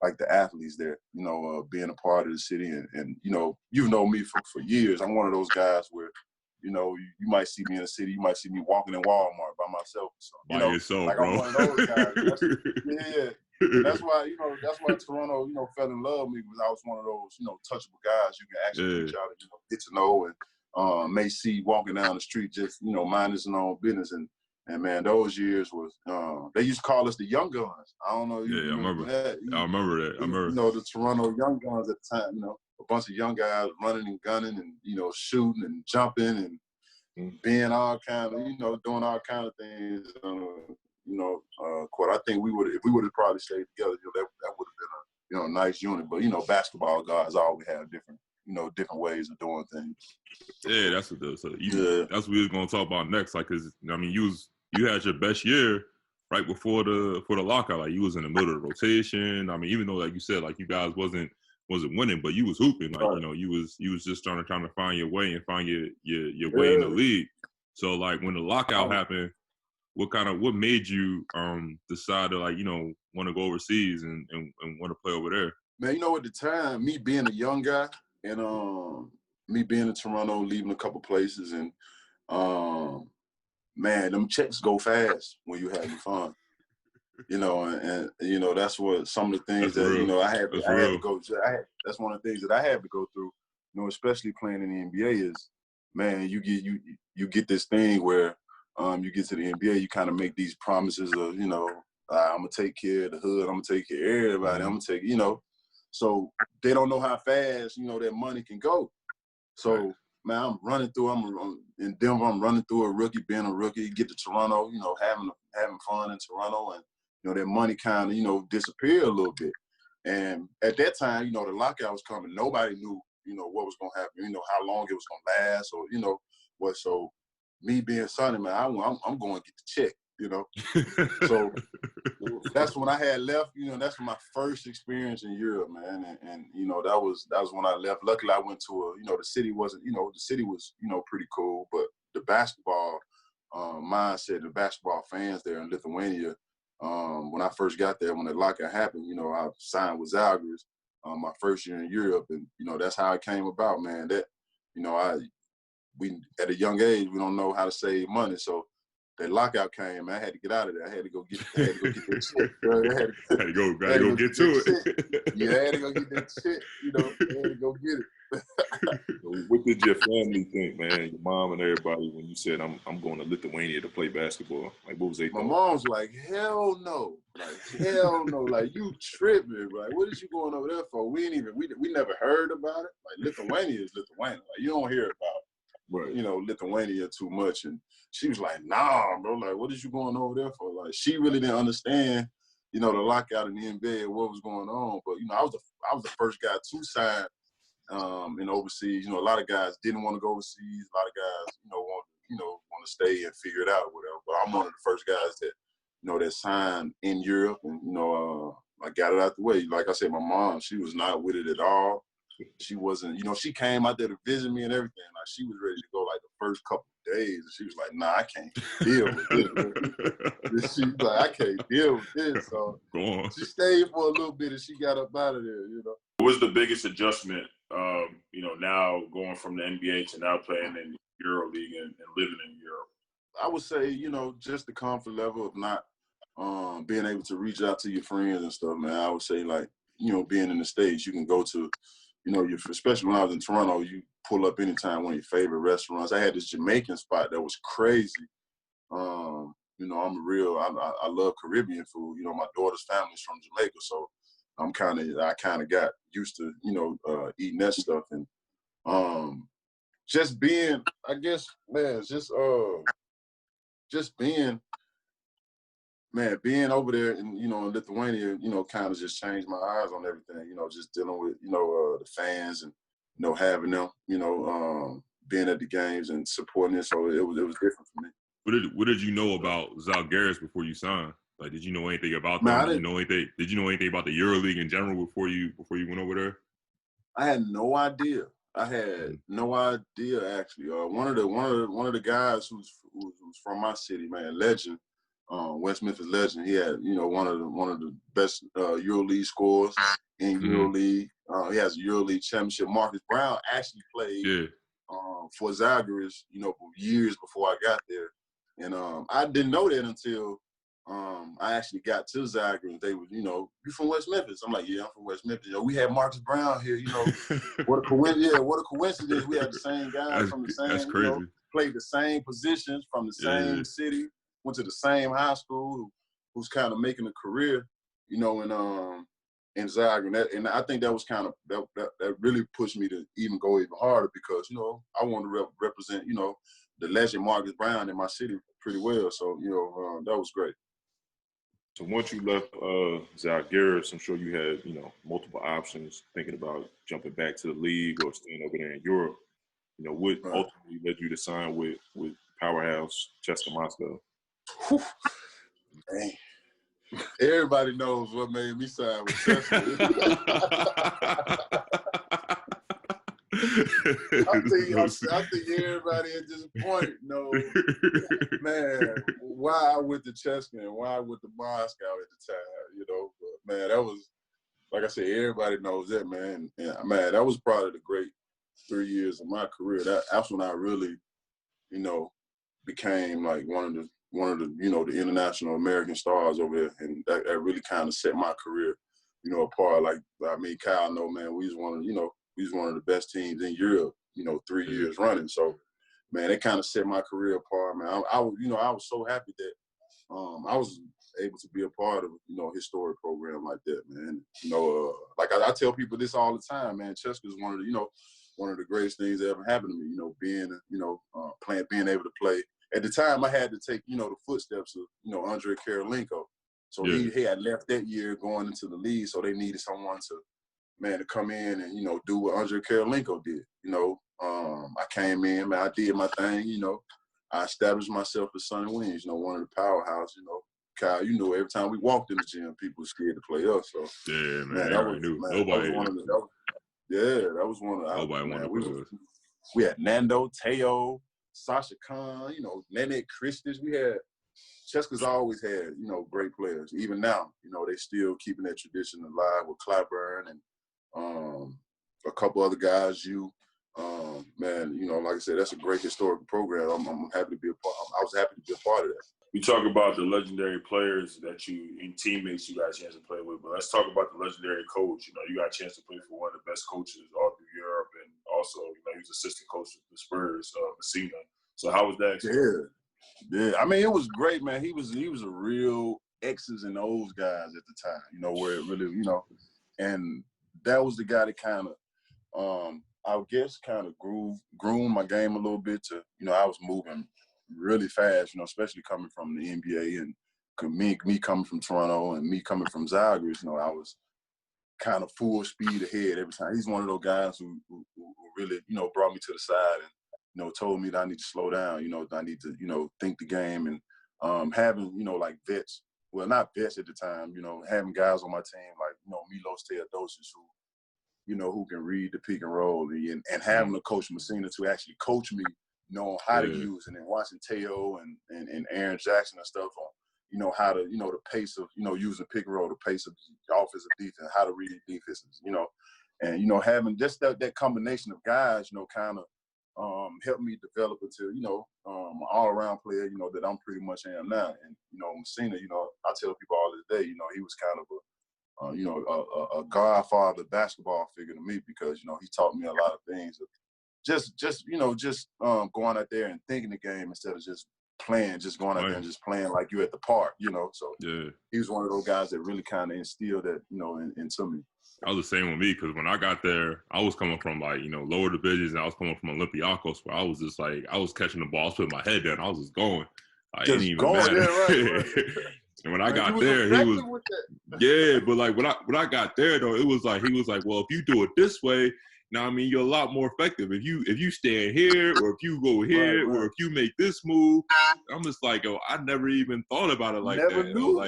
Speaker 6: like the athletes there, you know, being a part of the city. And you know, you've known me for years. I'm one of those guys where, you know, you might see me in the city, you might see me walking in Walmart by myself or something. You know,
Speaker 8: yourself,
Speaker 6: like
Speaker 8: bro.
Speaker 6: I'm one of those guys. And that's why Toronto, you know, fell in love with me, because I was one of those, you know, touchable guys you can actually reach out and, you know, get to know and may see walking down the street, just, you know, minding his own business. And man, those years was they used to call us the Young Guns. I don't know.
Speaker 8: I remember
Speaker 6: that.
Speaker 8: I remember that.
Speaker 6: You know, the Toronto Young Guns at the time. You know, a bunch of young guys running and gunning and, you know, shooting and jumping and being all kind of, you know, doing all kind of things. You know, court. I think if we would have probably stayed together, you know, that would have been a nice unit. But you know, basketball guys always have different ways of doing things.
Speaker 8: Yeah, that's what that's what we was gonna talk about next. Like, cause I mean, you had your best year right before the lockout. Like, you was in the middle of the rotation. I mean, even though, like you said, like you guys wasn't winning, but you was hooping. Like, you know, you was just trying to find your way and find your way in the league. So like when the lockout happened, what made you decide to, like, you know, want to go overseas and want to play over there?
Speaker 6: Man, you know, at the time, me being a young guy and me being in Toronto, leaving a couple places, and man, them checks go fast when you having fun. You know, and you know, that's what some of the things that you know I had to go. That's one of the things that I had to go through. You know, especially playing in the NBA is, man, you get this thing where you get to the NBA, you kind of make these promises of, you know, I'm gonna take care of the hood, I'm gonna take care of everybody, I'm gonna take, you know. So they don't know how fast, you know, that money can go. So man, I'm running through. I'm in Denver. I'm running through a rookie, being a rookie. Get to Toronto, you know, having fun in Toronto, and you know that money kind of, you know, disappeared a little bit. And at that time, you know, the lockout was coming. Nobody knew, you know, what was gonna happen. You know, how long it was gonna last, or you know what. So me being Sonny, man, I'm going to get the check. You know, so that's when I had left. You know, that's my first experience in Europe, man, and you know that was when I left. Luckily, I went to you know, the city wasn't, you know, the city was, you know, pretty cool, but the basketball mindset, the basketball fans there in Lithuania. When I first got there, when the lockout happened, you know, I signed with Zalgiris my first year in Europe, and you know that's how it came about, man. That, you know, we at a young age, we don't know how to save money, so that lockout came, man. I had to get out of there. I had to go get that shit.
Speaker 8: Had to go get to it.
Speaker 6: Yeah, I had to go get that shit. You know, I had to go get it.
Speaker 8: What did your family think, man? Your mom and everybody, when you said I'm going to Lithuania to play basketball? Like, what was they?
Speaker 6: My mom's like, hell no, like hell no, like you tripping, like what is you going over there for? We never heard about it. Like Lithuania is Lithuania. Like you don't hear about, you know, Lithuania too much. And she was like, nah, bro, like what is you going over there for? Like she really didn't understand, you know, the lockout in the NBA and what was going on. But you know, I was the first guy to sign in overseas. You know, a lot of guys didn't want to go overseas. A lot of guys, you know, want to stay and figure it out or whatever. But I'm one of the first guys that, you know, that signed in Europe, and you know, I got it out the way. Like I said, my mom, she was not with it at all. She wasn't, you know, she came out there to visit me and everything. Like she was ready to go like the first couple of days, and she was like, "Nah, I can't deal with this." She's like, "I can't deal with this." So she stayed for a little bit, and she got up out of there. You know,
Speaker 2: what was the biggest adjustment? You know, now going from the NBA to now playing in EuroLeague and living in Europe.
Speaker 6: I would say, you know, just the comfort level of not being able to reach out to your friends and stuff, man. I would say, like, you know, being in the States, you can go to you know, especially when I was in Toronto, you pull up anytime one of your favorite restaurants. I had this Jamaican spot that was crazy. You know, I love Caribbean food. You know, my daughter's family's from Jamaica, so I kind of got used to, you know, eating that stuff. And just being, I guess, man, just being over there in, you know, in Lithuania, you know, kind of just changed my eyes on everything, you know, just dealing with, you know, the fans and, you know, having them, you know, being at the games and supporting it. So it was different for me.
Speaker 8: What did you know about Zalgiris before you signed? Like, did you know anything about them?
Speaker 6: Man,
Speaker 8: Did you know anything about the EuroLeague in general before you went over there?
Speaker 6: I had no idea. I had no idea, actually. One of the guys who's from my city, man, legend, West Memphis legend. He had, you know, one of the best EuroLeague scorers in EuroLeague. He has a EuroLeague championship. Marcus Brown actually played for Zalgiris, you know, for years before I got there. And I didn't know that until I actually got to Zalgiris. They was, you know, you from West Memphis? I'm like, yeah, I'm from West Memphis. You know, we had Marcus Brown here. You know, what a coincidence. We had the same guys from the same, you know, played the same positions from the same city, went to the same high school, who's kind of making a career, you know, in Zalgiris. And I think that was kind of that really pushed me to even go even harder because, you know, I wanted to represent, you know, the legend Marcus Brown in my city pretty well. So, you know, that was great.
Speaker 3: So once you left Zalgiris, I'm sure you had, you know, multiple options thinking about jumping back to the league or staying over there in Europe. You know, what ultimately led you to sign with powerhouse CSKA Moscow?
Speaker 6: Dang. Everybody knows what made me sign with CSKA. I think everybody at this point knows, man, why I went to CSKA and why I went to Moscow at the time, you know. But, man, that was, like I said, everybody knows that, man. And, man, that was probably the great 3 years of my career. That's when I really, you know, became like one of the, you know, the international American stars over there. And that really kind of set my career, you know, apart. Like, I mean, Kyle know, man, we was one of the best teams in Europe, you know, 3 years running. So, man, it kind of set my career apart, man. I was so happy that I was able to be a part of, you know, a historic program like that, man. You know, like I tell people this all the time, man. CSKA is one of the greatest things that ever happened to me. You know, being able to play. At the time, I had to take, you know, the footsteps of, you know, Andre Karolinko. So he had left that year going into the league, so they needed someone to come in and, you know, do what Andre Karolinko did. You know, I came in, man, I did my thing, you know. I established myself as Sonny Weems, you know, one of the powerhouse, you know. Kyle, you know, every time we walked in the gym, people were scared to play us. So,
Speaker 8: yeah,
Speaker 6: man, that was one of the, we had Nando, Teo, Sasha Khan, you know, Nene Christis. We had, CSKA's always had, you know, great players. Even now, you know, they still keeping that tradition alive with Clyburn and a couple other guys. Man, you know, like I said, that's a great historical program. I'm happy to be a part. I was happy to be a part of that.
Speaker 2: We talk about the legendary players that you and teammates you got a chance to play with, but let's talk about the legendary coach. You know, you got a chance to play for one of the best coaches all through Europe, and also, you know, he was assistant coach at the Spurs, Messina. So how was that experience?
Speaker 6: Yeah. I mean, it was great, man. He was a real X's and O's guys at the time. You know, where it really, you know, and that was the guy that kind of, I guess, kind of groomed my game a little bit to, you know, I was moving really fast, you know, especially coming from the NBA and me coming from Toronto and me coming from Zalgiris, you know, I was kind of full speed ahead every time. He's one of those guys who really, you know, brought me to the side and, you know, told me that I need to slow down, you know, I need to, you know, think the game and having, you know, like vets, well, not vets at the time, you know, having guys on my team like, you know, Milos Teodosic who, you know, who can read the pick and roll and having a coach Messina to actually coach me, knowing how to use it and watching Teo and Aaron Jackson and stuff on, you know, how to, you know, the pace of, you know, using pick and roll, the pace of the offensive defense, how to read defenses, you know, and, you know, having just that combination of guys, you know, kind of helped me develop into, you know, an all-around player, you know, that I'm pretty much am now. And, you know, Messina, you know, I tell people all this day, you know, he was kind of a godfather basketball figure to me because, he taught me a lot of things. Just going out there and thinking the game instead of just playing, just going out there and just playing like you at the park, So he was one of those guys that really kind of instilled that, into me.
Speaker 8: I was the same with me because when I got there, I was coming from lower divisions and I was coming from Olympiacos where I was just I was catching the ball, I was putting my head down, I was just going. I didn't even matter. Right. And when I got there, he was but when I got there though, it was he was well, if you do it this way, now I mean you're a lot more effective. If you stand here or if you go here or if you make this move, I'm just yo, I never even thought about it like
Speaker 6: never
Speaker 8: that.
Speaker 6: Knew.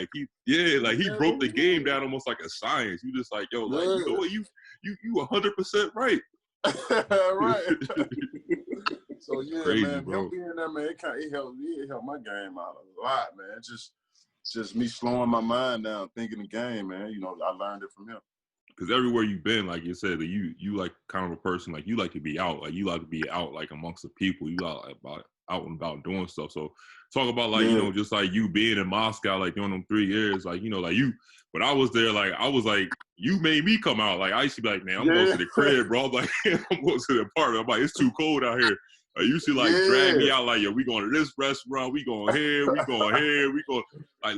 Speaker 8: He broke the game down almost like a science. You just you know what, you 100% right.
Speaker 6: Right. So
Speaker 8: crazy,
Speaker 6: man,
Speaker 8: bro.
Speaker 6: him being there, man, it helped my game out a lot, man. Just me slowing my mind down, thinking the game, man. I learned it from him.
Speaker 8: Because everywhere you've been, like you said, you kind of a person you like to be out, you like to be out amongst the people, you out and about doing stuff. So talk about just you being in Moscow during them 3 years, you. When I was there, I was you made me come out. I used to be man, I'm going to the crib, bro. I'm I'm going to the apartment. I'm it's too cold out here. You used to drag me out yo, we going to this restaurant, we going here, we going here, we going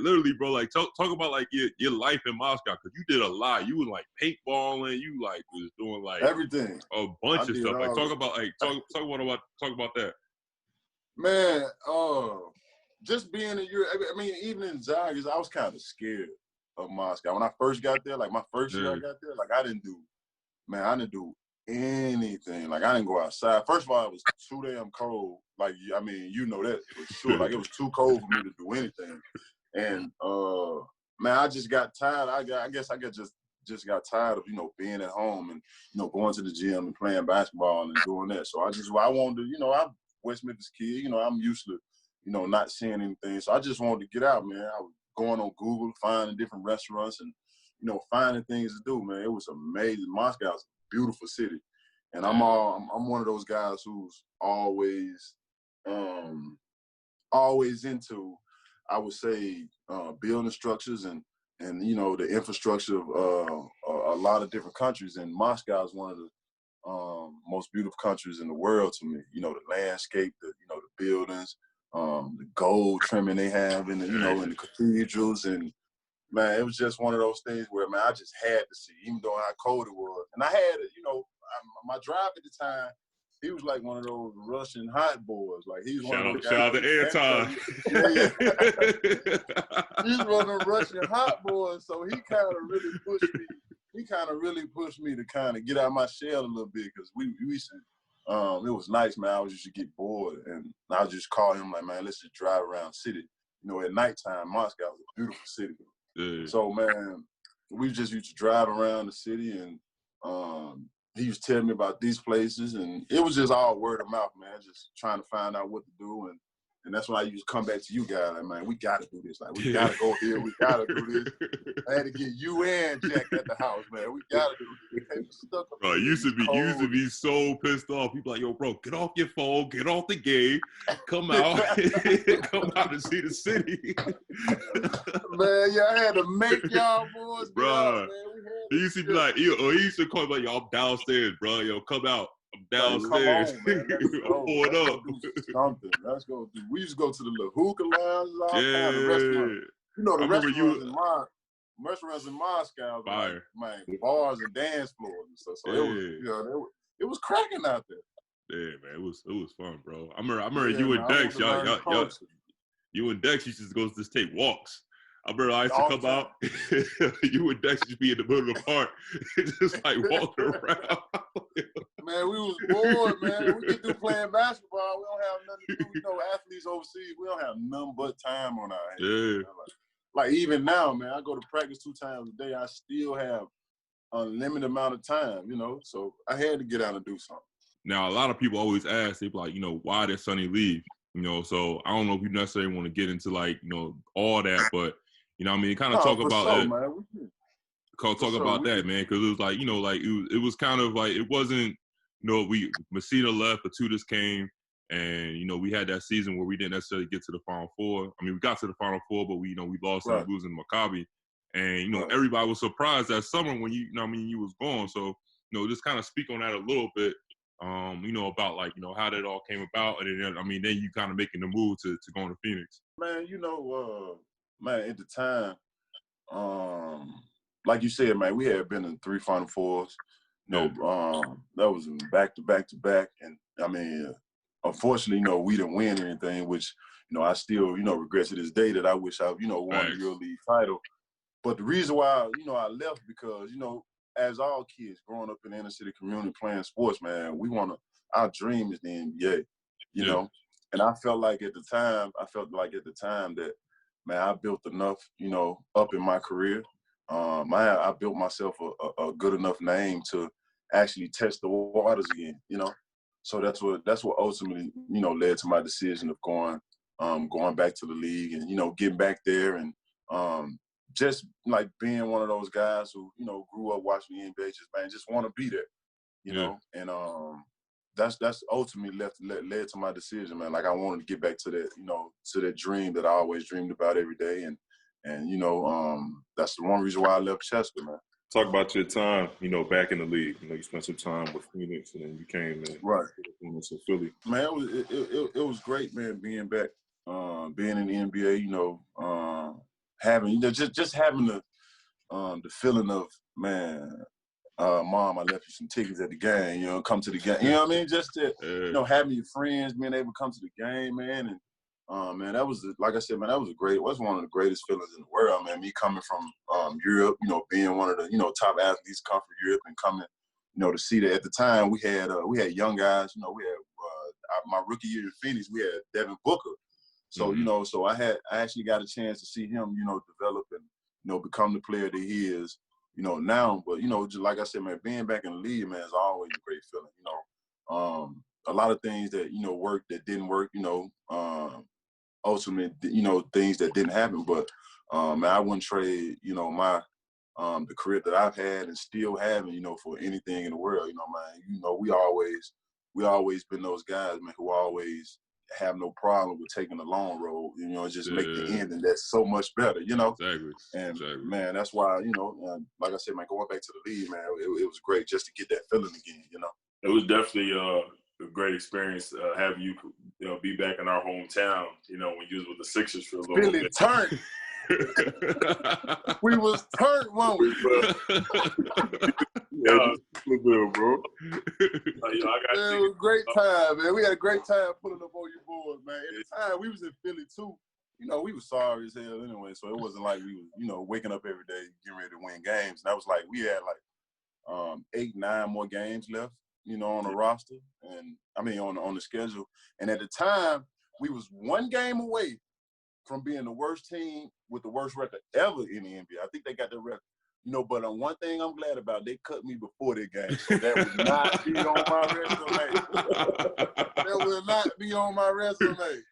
Speaker 8: literally, bro. Talk about your life in Moscow because you did a lot. You was paintballing, you was doing
Speaker 6: everything,
Speaker 8: a bunch of stuff. Talk about that.
Speaker 6: Man, just being in Europe. I mean, even in Zalgiris, I was kind of scared of Moscow when I first got there. My first year I got there, I didn't do anything. I didn't go outside. First of all, it was too damn cold. I mean, you know that for sure. It was too cold for me to do anything. And man, I just got tired. I guess I just got tired of being at home and going to the gym and playing basketball and doing that. So I wanted to I'm West Memphis kid. I'm used to not seeing anything. So I just wanted to get out, man. I was going on Google, finding different restaurants and finding things to do, man. It was amazing. Moscow's a beautiful city, and I'm one of those guys who's always into, I would say, building structures and the infrastructure of a lot of different countries. And Moscow is one of the most beautiful countries in the world to me. The landscape, the buildings, the gold trimming they have in the in the cathedrals, and man, it was just one of those things where man, I just had to see, even though how cold it was. And I had my driver at the time, he was one of those Russian hot boys. He was one of those guys.
Speaker 8: Shout out to Anton.
Speaker 6: He's one of those Russian hot boys, so he kind of really pushed me. He kind of really pushed me to kind of get out of my shell a little bit because we used to, it was nice, man. I was used to get bored, and I would just call him man, let's just drive around the city. At nighttime, Moscow is a beautiful city. Yeah. So, man, we just used to drive around the city, and he was telling me about these places, and it was just all word of mouth, man, just trying to find out what to do. And that's when I used to come back to you guys, man, we got to do this. We got to go here. We got to do this. I had to get you and Jack at the house, man. We got to do this.
Speaker 8: Bro, used to be so pissed off. People yo, bro, get off your phone, get off the game, come out, come out and see the city.
Speaker 6: Man, I had to make y'all boys,
Speaker 8: bro. He used to be he used to call me yo, I'm downstairs, bro. Yo, come out. I'm downstairs. Pull it up.
Speaker 6: Something. Let's go do. We used to go to the little hookah lounges, all kinds of restaurants. The restaurants in Moscow,
Speaker 8: fire.
Speaker 6: Man, bars and dance floors and stuff. So it was cracking out there.
Speaker 8: Yeah, man, it was fun, bro. I remember you and Dex, you and Dex used to go just take walks. I remember I used to come out, you and Dex just be in the middle of the park, just walking around.
Speaker 6: Man, we was bored, man. We get through playing basketball. We don't have nothing to do. Athletes overseas, we don't have nothing but time on our hands. Yeah. Even now, man, I go to practice 2 times a day. I still have unlimited amount of time, So I had to get out and do something.
Speaker 8: Now, a lot of people always ask, they be why did Sonny leave? So I don't know if you necessarily want to get into all that, but kind of talk about it. Talk about that, man, because it was it was kind of it wasn't, Messina left, Batutas came, and we had that season where we didn't necessarily get to the Final Four. I mean, we got to the Final Four, but we lost and losing Maccabi. And, you know, everybody was surprised that summer when you know what I mean, you was gone. So, you know, just kind of speak on that a little bit, you know, about like, you know, how that all came about. And then, I mean, then you kind of making the move to going to Phoenix.
Speaker 6: Man, you know, man, at the time, like you said, man, we had been in 3 Final Fours. You know, that was back to back. And I mean, unfortunately, you know, we didn't win anything, which, you know, I still, you know, regret to this day that I wish I, you know, won the EuroLeague title. But the reason why, you know, I left because, you know, as all kids growing up in the inner city community playing sports, man, our dream is the NBA, you know. And I felt like at the time that, man, I built enough, you know, up in my career. I built myself a good enough name to actually test the waters again, you know. So that's what ultimately, you know, led to my decision of going back to the league and, you know, getting back there and just like being one of those guys who, you know, grew up watching the NBA, just want to be there, you know. And that's ultimately led to my decision, man. Like I wanted to get back to that, you know, to that dream that I always dreamed about every day. And you know, that's the one reason why I left Chester, man.
Speaker 3: Talk about your time, you know, back in the league. You know, you spent some time with Phoenix, and then you came to Philly.
Speaker 6: Man, it was great, man, being back, being in the NBA. You know, having, you know, just having the feeling of, man, Mom, I left you some tickets at the game. You know, come to the game. You know what I mean? Just to, you know, having your friends, being able to come to the game, man, and. Man, that was, like I said, man, that was one of the greatest feelings in the world, man. Me coming from Europe, you know, being one of the, you know, top athletes come from Europe and coming, you know, to see that. At the time, we had young guys, you know, we had my rookie year in Phoenix, we had Devin Booker. So, you know, so I actually got a chance to see him, you know, develop and, you know, become the player that he is, you know, now. But, you know, just like I said, man, being back in the league, man, is always a great feeling, you know. A lot of things that, you know, worked that didn't work, you know, ultimate, you know, things that didn't happen, but man, I wouldn't trade, you know, my the career that I've had and still having, you know, for anything in the world. You know, man, you know, we always been those guys, man, who always have no problem with taking the long road, you know, and just make the end, and that's so much better, you know.
Speaker 8: Exactly.
Speaker 6: And man, that's why, you know, like I said, man, going back to the league, man, it was great just to get that feeling again, you know.
Speaker 2: It was definitely a great experience having you, you know, be back in our hometown. You know, when you was with the Sixers for a little
Speaker 6: Billy
Speaker 2: bit.
Speaker 6: turned. We was turned, weren't we?
Speaker 2: Yeah, bro. You know,
Speaker 6: it was a great time, man. We had a great time pulling up on your boys, man. At the time, we was in Philly too. You know, we was sorry as hell anyway, so it wasn't like we was, you know, waking up every day getting ready to win games. And that was like we had like 8, 9 more games left, you know, on the roster, and I mean on the schedule. And at the time, we was 1 game away from being the worst team with the worst record ever in the NBA. I think they got the record, you know. But one thing I'm glad about, they cut me before their game, so that would not be on my resume. That will not be on my resume.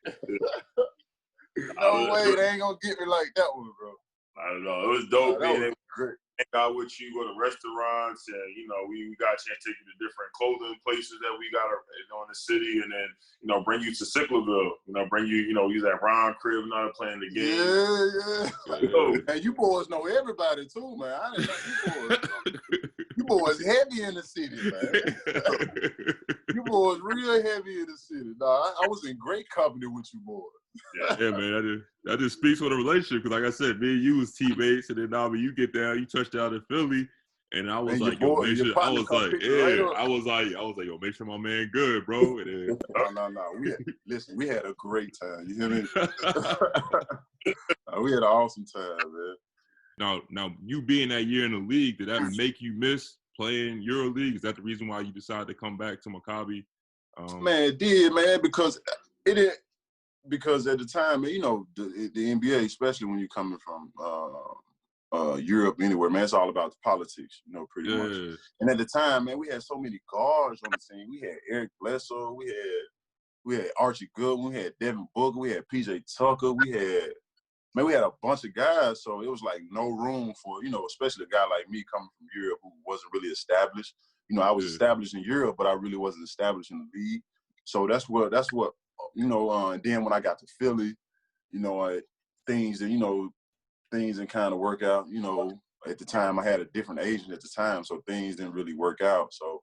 Speaker 6: No way, they ain't gonna get me like that one, bro.
Speaker 2: I don't know. It was dope being able
Speaker 6: great.
Speaker 2: hang out with you, go to restaurants, and you know, we got a chance to take you to different clothing places that we got, you know, in the city, and then, you know, bring you to Sicklerville, you know, bring you, you know, use that Ron crib, not playing the game.
Speaker 6: Yeah. And you boys know everybody too, man. I didn't know you boys. You boys heavy in the city, man. You boys real heavy in the city. Nah, I was in great company with you boys.
Speaker 8: Yeah, man, that just speaks for the relationship. Because like I said, me and you was teammates, and then now when you get down, you touch down in Philly, and I was like, yo, make sure. I was like, yo, make sure my man good, bro. And then,
Speaker 6: no. We had a great time. You hear me? We had an awesome time, man.
Speaker 8: Now, you being that year in the league, did that make you miss playing EuroLeague? Is that the reason why you decided to come back to Maccabi?
Speaker 6: Man, it did, man, because because at the time, you know, the NBA, especially when you're coming from Europe, anywhere, man, it's all about the politics, you know, pretty much. And at the time, man, we had so many guards on the team. We had Eric Bledsoe, we had Archie Goodwin, we had Devin Booker, we had PJ Tucker, we had a bunch of guys. So it was like no room for, you know, especially a guy like me coming from Europe who wasn't really established. You know, I was established in Europe, but I really wasn't established in the league. So that's what. You know, and then when I got to Philly, you know, things that, you know, things didn't kind of work out. You know, at the time I had a different agent at the time, so things didn't really work out. So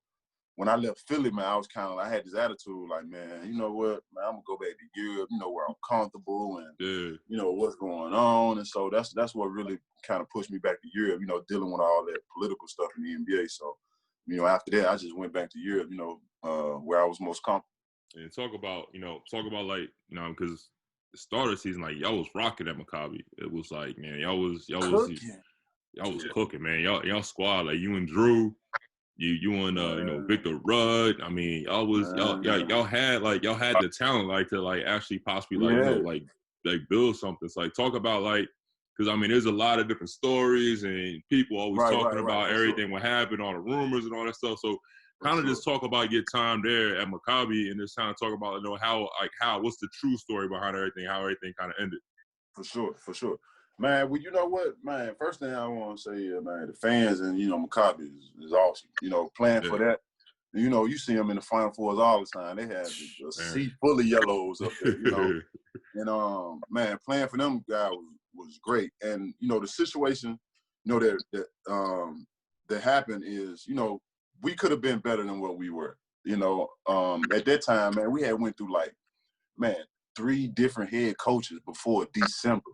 Speaker 6: when I left Philly, man, I had this attitude like, man, you know what, man, I'm gonna go back to Europe, you know, where I'm comfortable and you know what's going on. And so that's what really kind of pushed me back to Europe, you know, dealing with all that political stuff in the NBA. So, you know, after that, I just went back to Europe, you know, where I was most comfortable.
Speaker 8: And talk about like, you know, because the start of the season, like y'all was rocking at Maccabi. It was like, man, y'all was cooking, man. Y'all squad, like you and Drew, you and you know, Victor Rudd. I mean, y'all had the talent like to like actually possibly like you know like build something. So like talk about like, because I mean there's a lot of different stories and people always talking about everything what happened, all the rumors and all that stuff. So kind of just talk about your time there at Maccabi and just kind of talk about, you know, how what's the true story behind everything, how everything kind of ended.
Speaker 6: For sure. Man, well, you know what, man, first thing I want to say, man, the fans and, you know, Maccabi is awesome. You know, playing for that. You know, you see them in the Final Fours all the time. They have a seat full of yellows up there, you know. And, man, playing for them guys was great. And, you know, the situation, you know, that happened is, you know, we could have been better than what we were. You know, at that time, man, we had went through like, man, 3 different head coaches before December.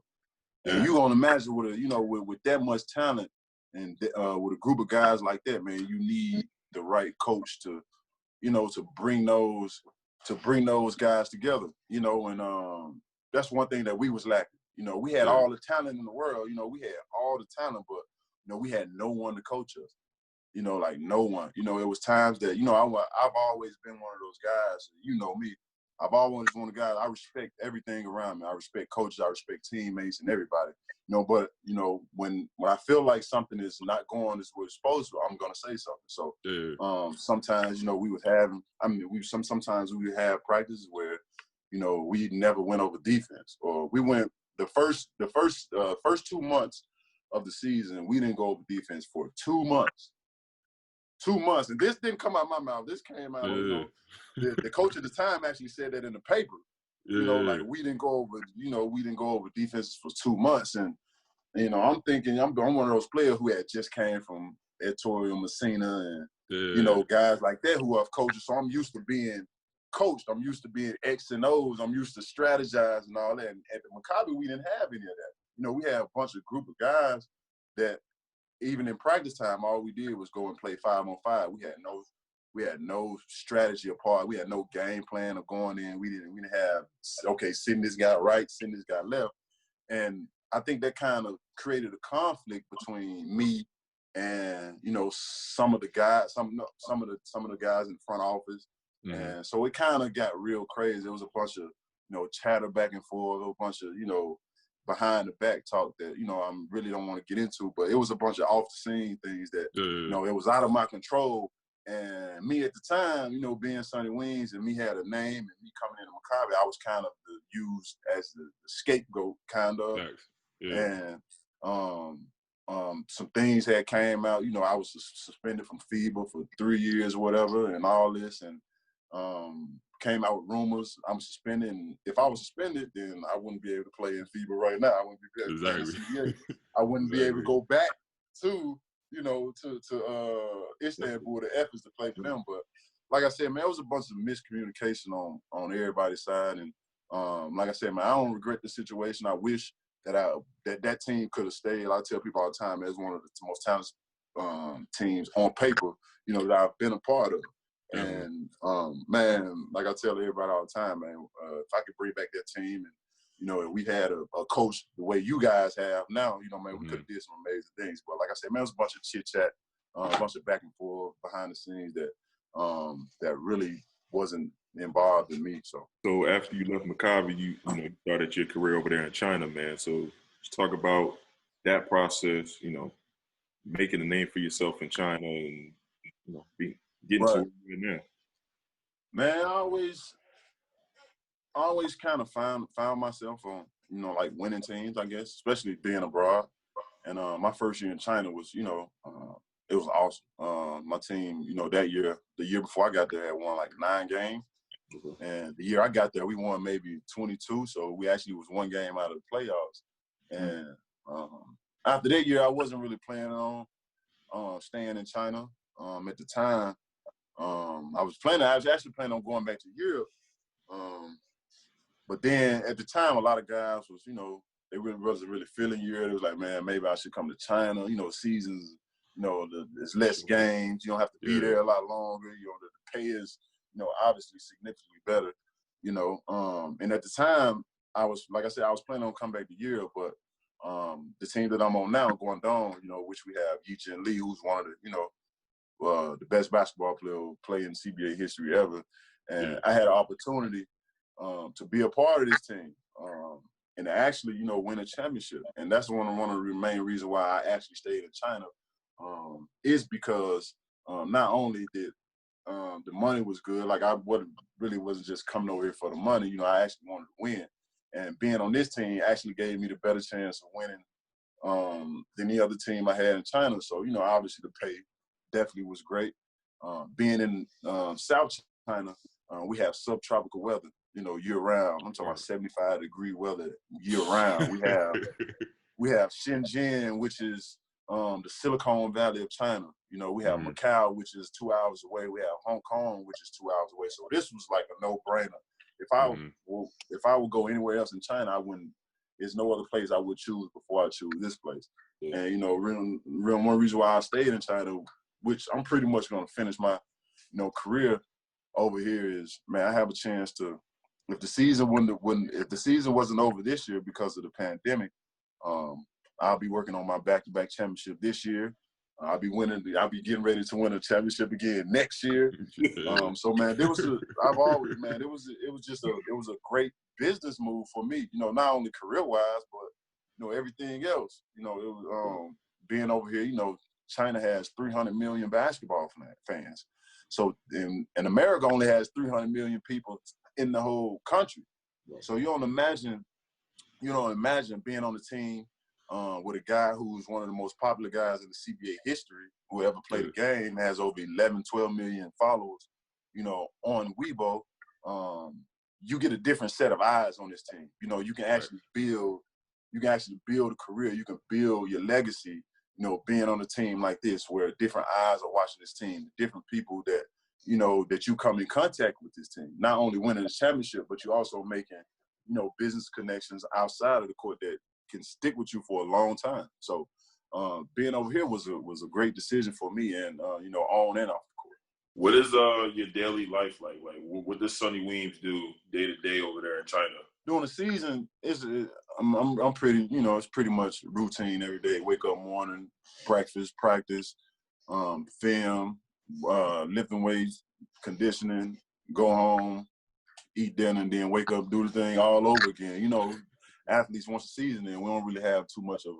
Speaker 6: And you gonna imagine with that much talent and with a group of guys like that, man, you need the right coach to, you know, to bring those guys together, you know, and that's one thing that we was lacking. You know, we had all the talent in the world, you know, we had all the talent, but you know, we had no one to coach us. You know, like no one. You know, it was times that, you know, I've always been one of those guys, you know me. I've always been one of the guys, I respect everything around me. I respect coaches, I respect teammates and everybody. You know, but, you know, when I feel like something is not going as we're supposed to, I'm going to say something. So sometimes, you know, sometimes we would have practices where, you know, we never went over defense. Or we went the first 2 months of the season, we didn't go over defense for 2 months. 2 months, and this didn't come out of my mouth. This came out, you know, the coach at the time actually said that in the paper. You know, like we didn't go over defenses for 2 months, and you know, I'm thinking I'm one of those players who had just came from Ettore Messina and you know, guys like that who have coaches. So I'm used to being coached. I'm used to being X and O's. I'm used to strategizing and all that. And at the Maccabi, we didn't have any of that. You know, we had a group of guys that, even in practice time, all we did was go and play 5-on-5. We had no strategy apart. We had no game plan of going in. We didn't have, okay, send this guy right, send this guy left. And I think that kind of created a conflict between me and, you know, some of the guys, some of the guys in the front office. And so it kind of got real crazy. It was a bunch of, you know, chatter back and forth, a bunch of, you know, behind the back talk that, you know, I really don't want to get into, but it was a bunch of off the scene things that, you know, it was out of my control. And me at the time, you know, being Sonny Weems and me had a name and me coming into Maccabi, I was kind of used as the scapegoat kind of. And some things had came out, you know, I was suspended from FIBA for 3 years or whatever and all this. And came out with rumors I'm suspended, and if I was suspended, then I wouldn't be able to play in FIBA right now. I wouldn't be able to play in CBA. I wouldn't be able to go back to, you know, to Istanbul, the Efes, to play for them. But like I said, man, it was a bunch of miscommunication on everybody's side. And like I said, man, I don't regret the situation. I wish that that team could have stayed. I tell people all the time, it's one of the most talented teams on paper, you know, that I've been a part of. And man, like I tell everybody all the time, man, if I could bring back that team and, you know, if we had a coach the way you guys have now, you know, man, we could have did some amazing things. But like I said, man, it was a bunch of chit chat, a bunch of back and forth behind the scenes that that really wasn't involved in me.
Speaker 3: So after you left Maccabi, you started your career over there in China, man. So let's talk about that process, you know, making a name for yourself in China and, you know, getting to where you're in there.
Speaker 6: Man, I always kind of found myself on, you know, like winning teams, I guess, especially being abroad. And my first year in China was, you know, it was awesome. My team, you know, that year, the year before I got there, had won like 9 games. And the year I got there, we won maybe 22. So we actually was 1 game out of the playoffs. And After that year, I wasn't really planning on staying in China. At the time, I was actually planning on going back to Europe. But then at the time, a lot of guys was, they wasn't really feeling Europe. It was like, man, maybe I should come to China. Seasons, there's less games. You don't have to be there a lot longer. The pay is, obviously significantly better. And at the time, I was planning on coming back to Europe, but the team that I'm on now, Guangdong, which we have Zhejiang, who's one of the, the best basketball player in CBA history ever. And I had an opportunity to be a part of this team and to actually, win a championship. And that's one of the main reasons why I actually stayed in China is because not only did the money was good, like I really wasn't just coming over here for the money, I actually wanted to win. And being on this team actually gave me the better chance of winning than the other team I had in China. So, obviously the pay definitely was great. Being in South China, we have subtropical weather, year-round. I'm talking about 75-degree weather year-round. We have Zhejiang, which is the Silicon Valley of China. We have Macau, which is 2 hours away. We have Hong Kong, which is 2 hours away. So this was like a no-brainer. If I would go anywhere else in China, I wouldn't. There's no other place I would choose before I choose this place. Yeah. And one reason why I stayed in China, which I'm pretty much going to finish my career over here, is, man, I have a chance to. If the season wasn't over this year because of the pandemic, I'll be working on my back-to-back championship this year. I'll be getting ready to win a championship again next year. So man, it was a great business move for me. Not only career-wise, but everything else. It was being over here. China has 300 million basketball fans. So and America only has 300 million people in the whole country. So you don't imagine being on the team with a guy who's one of the most popular guys in the CBA history, who ever played a game, has over 11, 12 million followers, on Weibo. You get a different set of eyes on this team. You can actually build a career. You can build your legacy, being on a team like this, where different eyes are watching this team, different people that, that you come in contact with this team. Not only winning the championship, but you're also making, business connections outside of the court that can stick with you for a long time. So being over here was a great decision for me, and on and off the court.
Speaker 2: What is your daily life like? Like, what does Sonny Weems do day to day over there in China?
Speaker 6: During the season, I'm pretty, it's pretty much routine every day. Wake up morning, breakfast, practice, film, lifting weights, conditioning, go home, eat dinner, and then wake up, do the thing all over again. Athletes once a season, and we don't really have too much of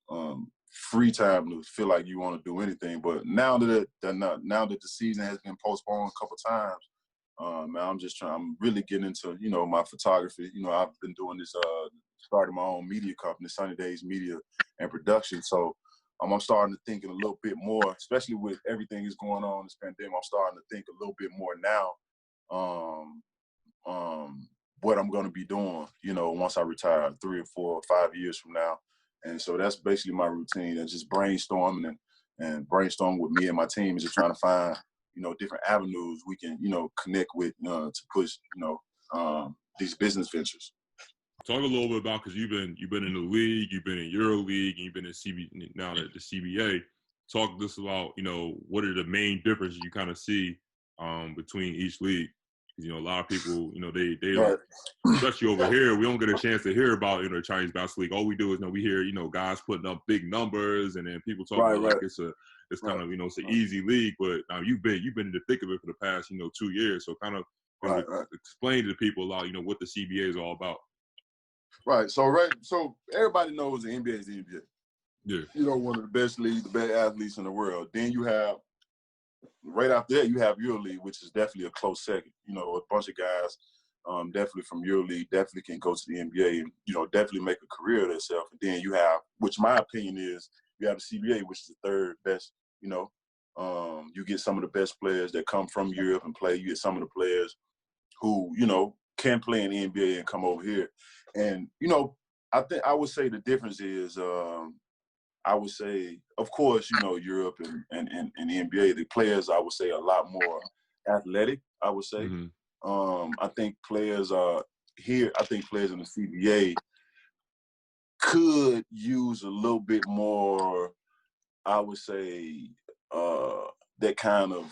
Speaker 6: a free time to feel like you want to do anything. But now that the season has been postponed a couple times, I'm really getting into my photography. I've been doing this, started my own media company, Sunny Days Media and Production. So I'm starting to think a little bit more, especially with everything that's going on in this pandemic. I'm starting to think a little bit more now. What I'm going to be doing, once I retire 3 or 4 or 5 years from now. And so that's basically my routine, and just brainstorming and brainstorming with me and my team, is just trying to find, different avenues we can, connect with to push, these business ventures.
Speaker 8: Talk a little bit about, because you've been in the league, you've been in EuroLeague, and you've been in now at the CBA. Talk to us about, what are the main differences you kind of see between each league. A lot of people, they
Speaker 6: Right.
Speaker 8: Especially over here, we don't get a chance to hear about, Chinese basketball league. All we do is, we hear, guys putting up big numbers, and then people talking about like it's kind of, it's an easy league. But now you've been in the thick of it for the past, 2 years. So kind of explain to the people a lot, what the CBA is all about.
Speaker 6: Right. So everybody knows the NBA is the NBA. Yeah. One of the best leagues, the best athletes in the world. Then you have, right after that, you have EuroLeague, which is definitely a close second. A bunch of guys definitely from EuroLeague definitely can go to the NBA and, definitely make a career of themselves. And then you have, which my opinion is, you have the CBA, which is the third best, you get some of the best players that come from Europe and play. You get some of the players who, can play in the NBA and come over here. And, I would say the difference is, I would say, of course, you know, Europe and the NBA, the players, I would say, are a lot more athletic, I would say. I think players are here. I think players in the CBA could use a little bit more, I would say, that kind of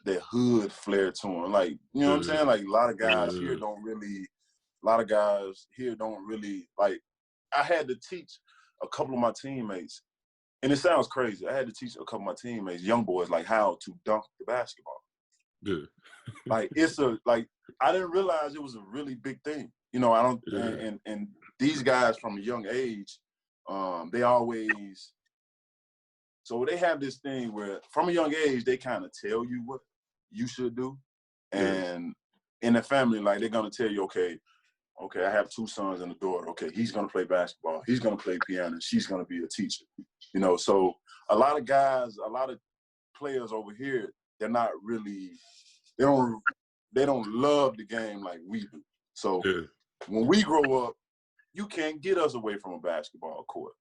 Speaker 6: that hood flair to them. Like, you know what I'm saying? Like, a lot of guys here don't really, like, I had to teach a couple of my teammates, and it sounds crazy. I had to teach a couple of my teammates, young boys, like how to dunk the basketball.
Speaker 8: Yeah.
Speaker 6: Like, I didn't realize it was a really big thing. You know, and these guys from a young age, they always, so they have this thing where from a young age, they kind of tell you what you should do. And in the family, like, they're going to tell you, okay, I have 2 sons and a daughter. Okay, he's going to play basketball. He's going to play piano. She's going to be a teacher. You know, so a lot of guys, a lot of players over here, they're not really, they don't love the game like we do. So when we grow up, you can't get us away from a basketball court.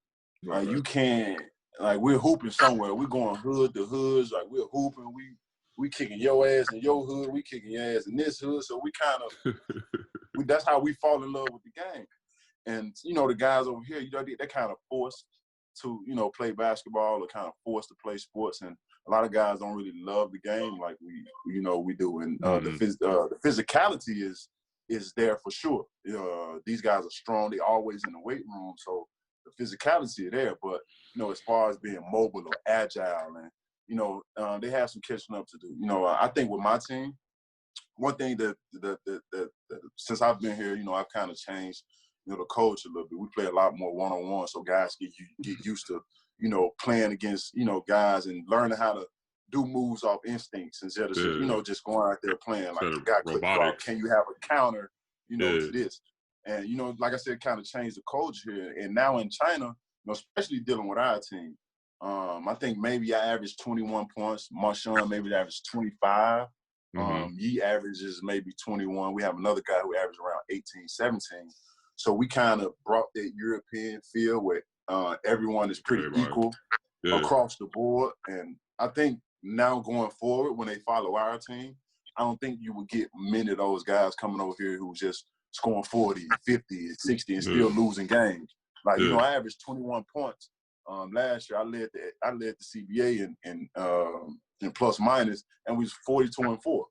Speaker 6: Like, you can't, like, we're hooping somewhere. We're going hood to hoods. Like, we're hooping. We kicking your ass in your hood. We kicking your ass in this hood. So we kind of, that's how we fall in love with the game. And, you know, the guys over here, you know, they're kind of forced to, you know, play basketball or kind of forced to play sports. And a lot of guys don't really love the game like we do. And the physicality is there for sure. These guys are strong. They're always in the weight room. So the physicality is there. But, you know, as far as being mobile or agile, and, you know, they have some catching up to do. You know, I think with my team, one thing that since I've been here, you know, I've kind of changed, you know, the coach a little bit. We play a lot more one-on-one, so guys get used to, you know, playing against, you know, guys and learning how to do moves off instincts instead of, you know, just going out there playing like a guy click off. Can you have a counter, you know, to this? And, you know, like I said, kind of changed the culture here. And now in China, you know, especially dealing with our team, I think maybe I averaged 21 points. Marshawn maybe averaged 25. He averages maybe 21. We have another guy who averages around 18, 17. So we kind of brought that European feel where everyone is pretty equal across the board. And I think now going forward, when they follow our team, I don't think you would get many of those guys coming over here who just scoring 40, 50, 60 and still losing games. Like, you know, I averaged 21 points. Last year, I led the CBA in plus minus, and we was 42-4.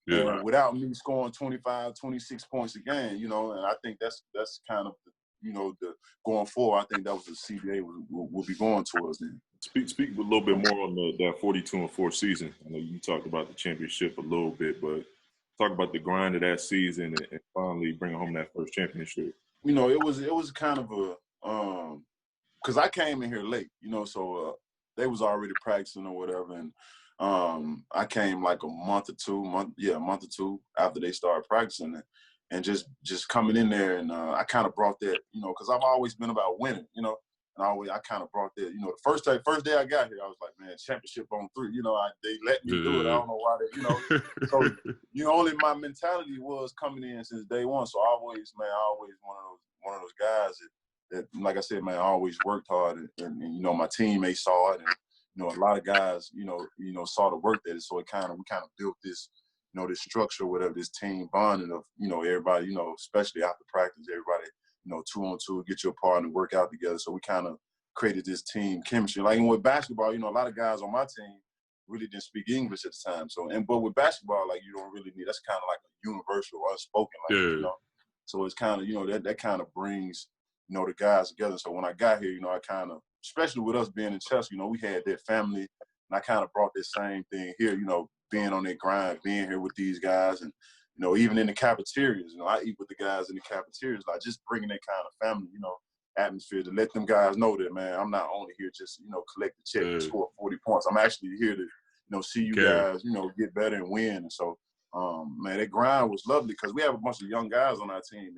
Speaker 6: And without me scoring 25, 26 points a game, you know, and I think that's kind of, you know, the going forward, I think that was the CBA will be going towards then.
Speaker 2: Speak a little bit more on that 42-4 season. I know you talked about the championship a little bit, but talk about the grind of that season and finally bringing home that first championship.
Speaker 6: You know, it was kind of a because I came in here late, you know, so they was already practicing or whatever, and I came like a month or two after they started practicing it, and just coming in there, and I kind of brought that, you know, because I've always been about winning, you know, and I kind of brought that, you know, the first day I got here, I was like, man, championship on 3, you know, they let me do it. I don't know why they, you know, so, you know, only my mentality was coming in since day one, so I always one of those guys that, like I said, man, I always worked hard, and you know, my teammates saw it, and, you know, a lot of guys, you know, saw the work that it, so we kind of built this, you know, this structure, whatever, this team bonding of, you know, everybody, you know, especially after practice, everybody, you know, 2-on-2, get your partner, work out together. So we kind of created this team chemistry. Like, and with basketball, you know, a lot of guys on my team really didn't speak English at the time. So, but with basketball, like, you don't really need, that's kind of like a universal, unspoken language, you know. So it's kind of, you know, that kind of brings, you know, the guys together. So when I got here, you know, I kind of, especially with us being in Chelsea, you know, we had that family, and I kind of brought this same thing here, you know, being on that grind, being here with these guys, and, you know, even in the cafeterias, you know, I eat with the guys in the cafeterias, like just bringing that kind of family, you know, atmosphere to let them guys know that, man, I'm not only here just, you know, collect the check and score 40 points. I'm actually here to, you know, see you guys, you know, get better and win. And so, man, that grind was lovely because we have a bunch of young guys on our team,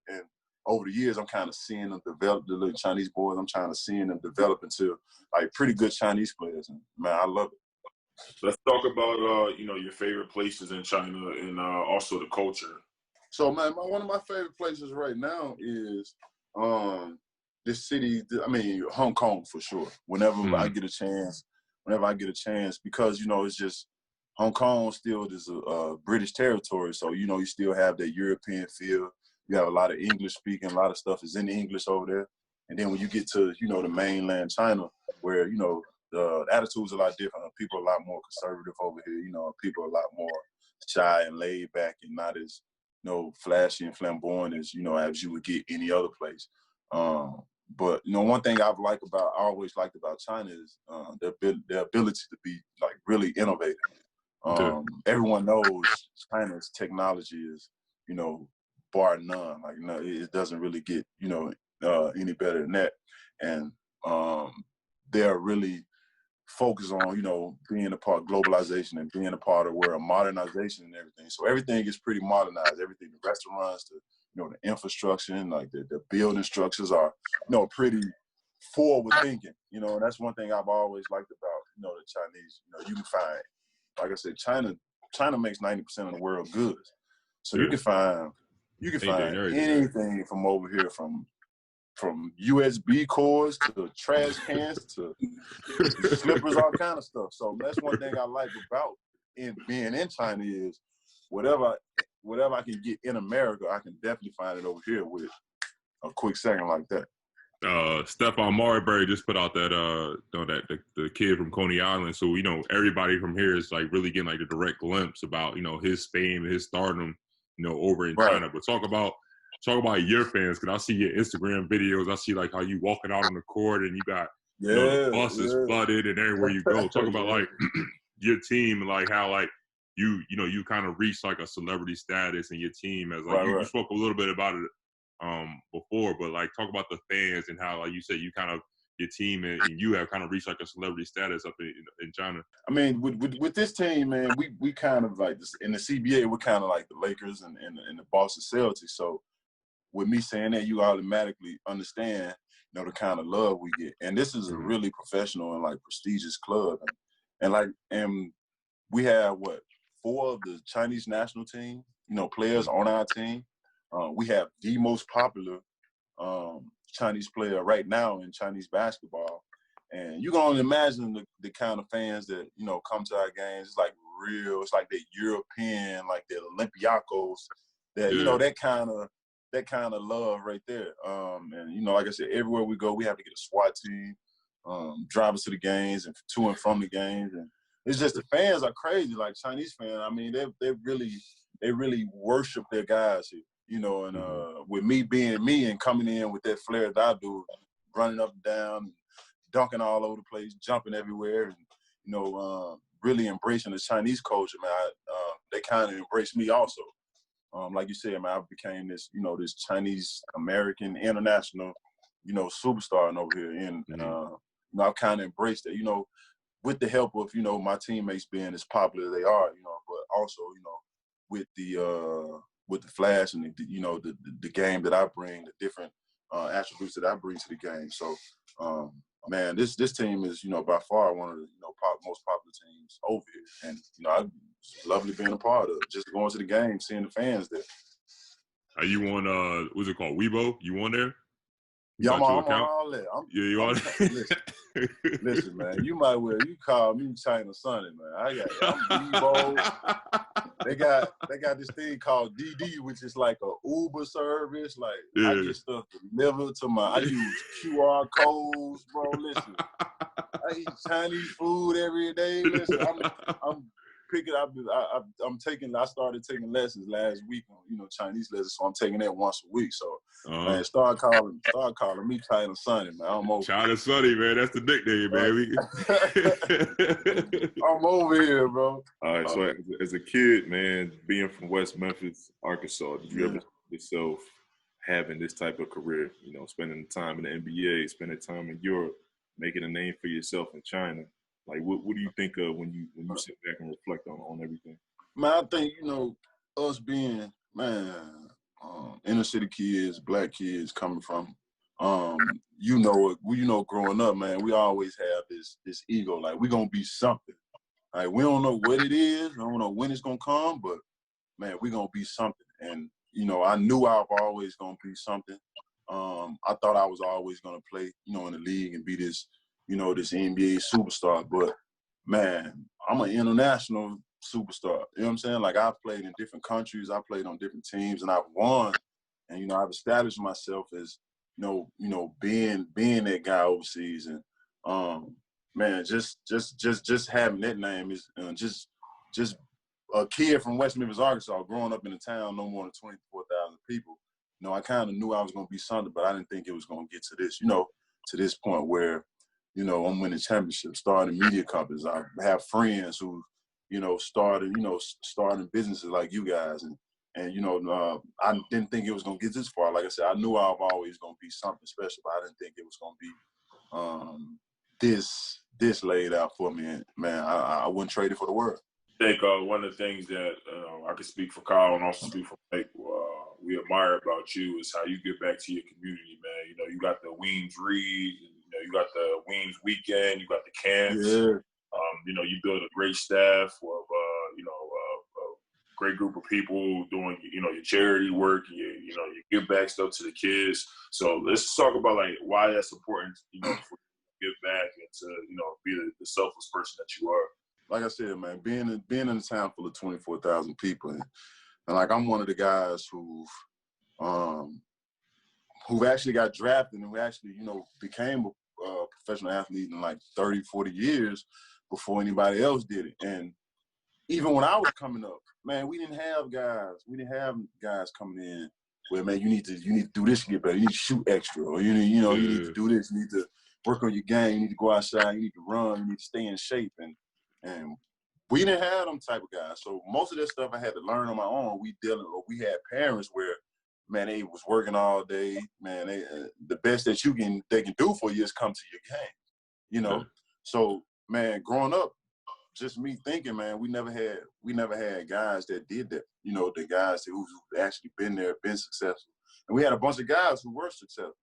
Speaker 6: and over the years, I'm kind of seeing them develop, the little Chinese boys. I'm trying to see them develop into like pretty good Chinese players. And man, I love it.
Speaker 2: Let's talk about, you know, your favorite places in China and also the culture.
Speaker 6: So, man, one of my favorite places right now is this city, I mean, Hong Kong for sure. Whenever I get a chance, because, you know, it's just Hong Kong still is a British territory. So, you know, you still have that European feel. You have a lot of English speaking, a lot of stuff is in English over there. And then when you get to, you know, the mainland China, where, you know, the attitude's a lot different. People are a lot more conservative over here. You know, people are a lot more shy and laid back and not as, you know, flashy and flamboyant as, you know, as you would get any other place. But, you know, one thing I always liked about China is their ability to be, like, really innovative. Everyone knows China's technology is, you know, bar none. Like, no, it doesn't really get, you know, any better than that. And they're really focused on, you know, being a part of globalization and being a part of world modernization and everything. So everything is pretty modernized. Everything, the restaurants, the, you know, the infrastructure, and like the building structures are, you know, pretty forward thinking. You know, and that's one thing I've always liked about, you know, the Chinese. You know, you can find, like I said, China makes 90% of the world goods. So you can find anything from over here, from USB cords to trash cans to slippers, all kind of stuff. So that's one thing I like about being in China is whatever I can get in America, I can definitely find it over here with a quick second like that.
Speaker 8: Stephon Marbury just put out that the kid from Coney Island. So, you know, everybody from here is like really getting like a direct glimpse about, you know, his fame, his stardom, you know, over in China. But talk about your fans, because I see your Instagram videos. I see like how you walking out on the court and you got you know, the buses flooded and everywhere you go. Talk about like your team and like how like you kind of reached like a celebrity status and your team as like you spoke a little bit about it before, but like talk about the fans and how like you said you kind of your team and you have kind of reached like a celebrity status up in China.
Speaker 6: I mean, with this team, man, we kind of like this, in the CBA, we're kind of like the Lakers and the Boston Celtics. So with me saying that, you automatically understand, you know, the kind of love we get. And this is a really professional and like prestigious club, and we have 4 of the Chinese national team, you know, players on our team. We have the most popular Chinese player right now in Chinese basketball. And you can only imagine the kind of fans that, you know, come to our games. It's like real, it's like the European, like the Olympiacos, that, you know, that kind of love right there. And, you know, like I said, everywhere we go, we have to get a SWAT team, drive us to the games and to and from the games. And it's just the fans are crazy, like Chinese fans. I mean, they really worship their guys here. You know, and with me being me and coming in with that flair that I do, running up and down, dunking all over the place, jumping everywhere, and, you know, really embracing the Chinese culture, man. They kind of embraced me also. Like you said, man, I became this, you know, this Chinese American international, you know, superstar over here. And you know, I've kind of embraced it, you know, with the help of, you know, my teammates being as popular as they are, you know, but also, you know, with the flash and you know, the game that I bring, the different attributes that I bring to the game. So, man, this team is, you know, by far one of the, you know, most popular teams over here. And, you know, I lovely being a part of it, just going to the game, seeing the fans there.
Speaker 8: Are you on what's it called, Weibo? You on there?
Speaker 6: Yeah, I'm on all that.
Speaker 8: You on
Speaker 6: listen, man, you call me China Sonny, man. I'm Weibo. They got this thing called DD, which is like a Uber service. Like, I get stuff delivered to I use QR codes, bro. Listen, I eat Chinese food every day. Listen, I started taking lessons last week on, you know, Chinese lessons, so I'm taking that once a week. So, man, start calling me China Sonny, man. I'm over
Speaker 8: China Sonny, man. That's the nickname,
Speaker 6: baby. I'm over here, bro.
Speaker 3: All right, so as a kid, man, being from West Memphis, Arkansas, did you ever see yourself having this type of career? You know, spending time in the NBA, spending time in Europe, making a name for yourself in China. Like, what do you think of when you sit back and reflect on everything?
Speaker 6: Man, I think, you know, us being, man, inner city kids, black kids coming from, you know, growing up, man, we always have this ego, like, we gonna be something. Like, we don't know what it is, we don't know when it's gonna come, but, man, we gonna be something. And, you know, I knew I was always gonna be something. I thought I was always going to play, you know, in the league and be this, you know, this NBA superstar. But, man, I'm an international superstar. You know what I'm saying? Like, I've played in different countries. I played on different teams, and I've won. And, you know, I've established myself as, you know, being that guy overseas. And, man, just having that name is just a kid from West Memphis, Arkansas, growing up in a town no more than 24,000 people. You know, I kind of knew I was going to be something, but I didn't think it was going to get to this, you know, to this point where, you know, I'm winning championships, starting media companies. I have friends who, you know, starting businesses like you guys. And you know, I didn't think it was going to get this far. Like I said, I knew I was always going to be something special, but I didn't think it was going to be this laid out for me. And, man, I wouldn't trade it for the world.
Speaker 2: I think one of the things that I can speak for Kyle and also speak for Mike, we admire about you is how you give back to your community, man. You know, you got the Weems Read, you know, you got the Weems Weekend, you got the camps.
Speaker 6: Yeah.
Speaker 2: You know, you build a great staff of, you know, a great group of people doing, you know, your charity work, you know, you give back stuff to the kids. So let's talk about, like, why that's important, you know, for you to give back and to, you know, be the selfless person that you are.
Speaker 6: Like I said, man, being in a town full of 24,000 people, and like I'm one of the guys who've actually got drafted and who actually, you know, became a professional athlete in like 30, 40 years before anybody else did it. And even when I was coming up, man, we didn't have guys coming in where, man, you need to do this to get better. You need to shoot extra, or you need to do this. You need to work on your game. You need to go outside. You need to run. You need to stay in shape. And we didn't have them type of guys. So most of this stuff I had to learn on my own. We had parents where, man, they was working all day. Man, the best that they can do for you is come to your game. You know? So, man, growing up, just me thinking, man, we never had guys that did that. You know, the guys who've actually been there, been successful. And we had a bunch of guys who were successful.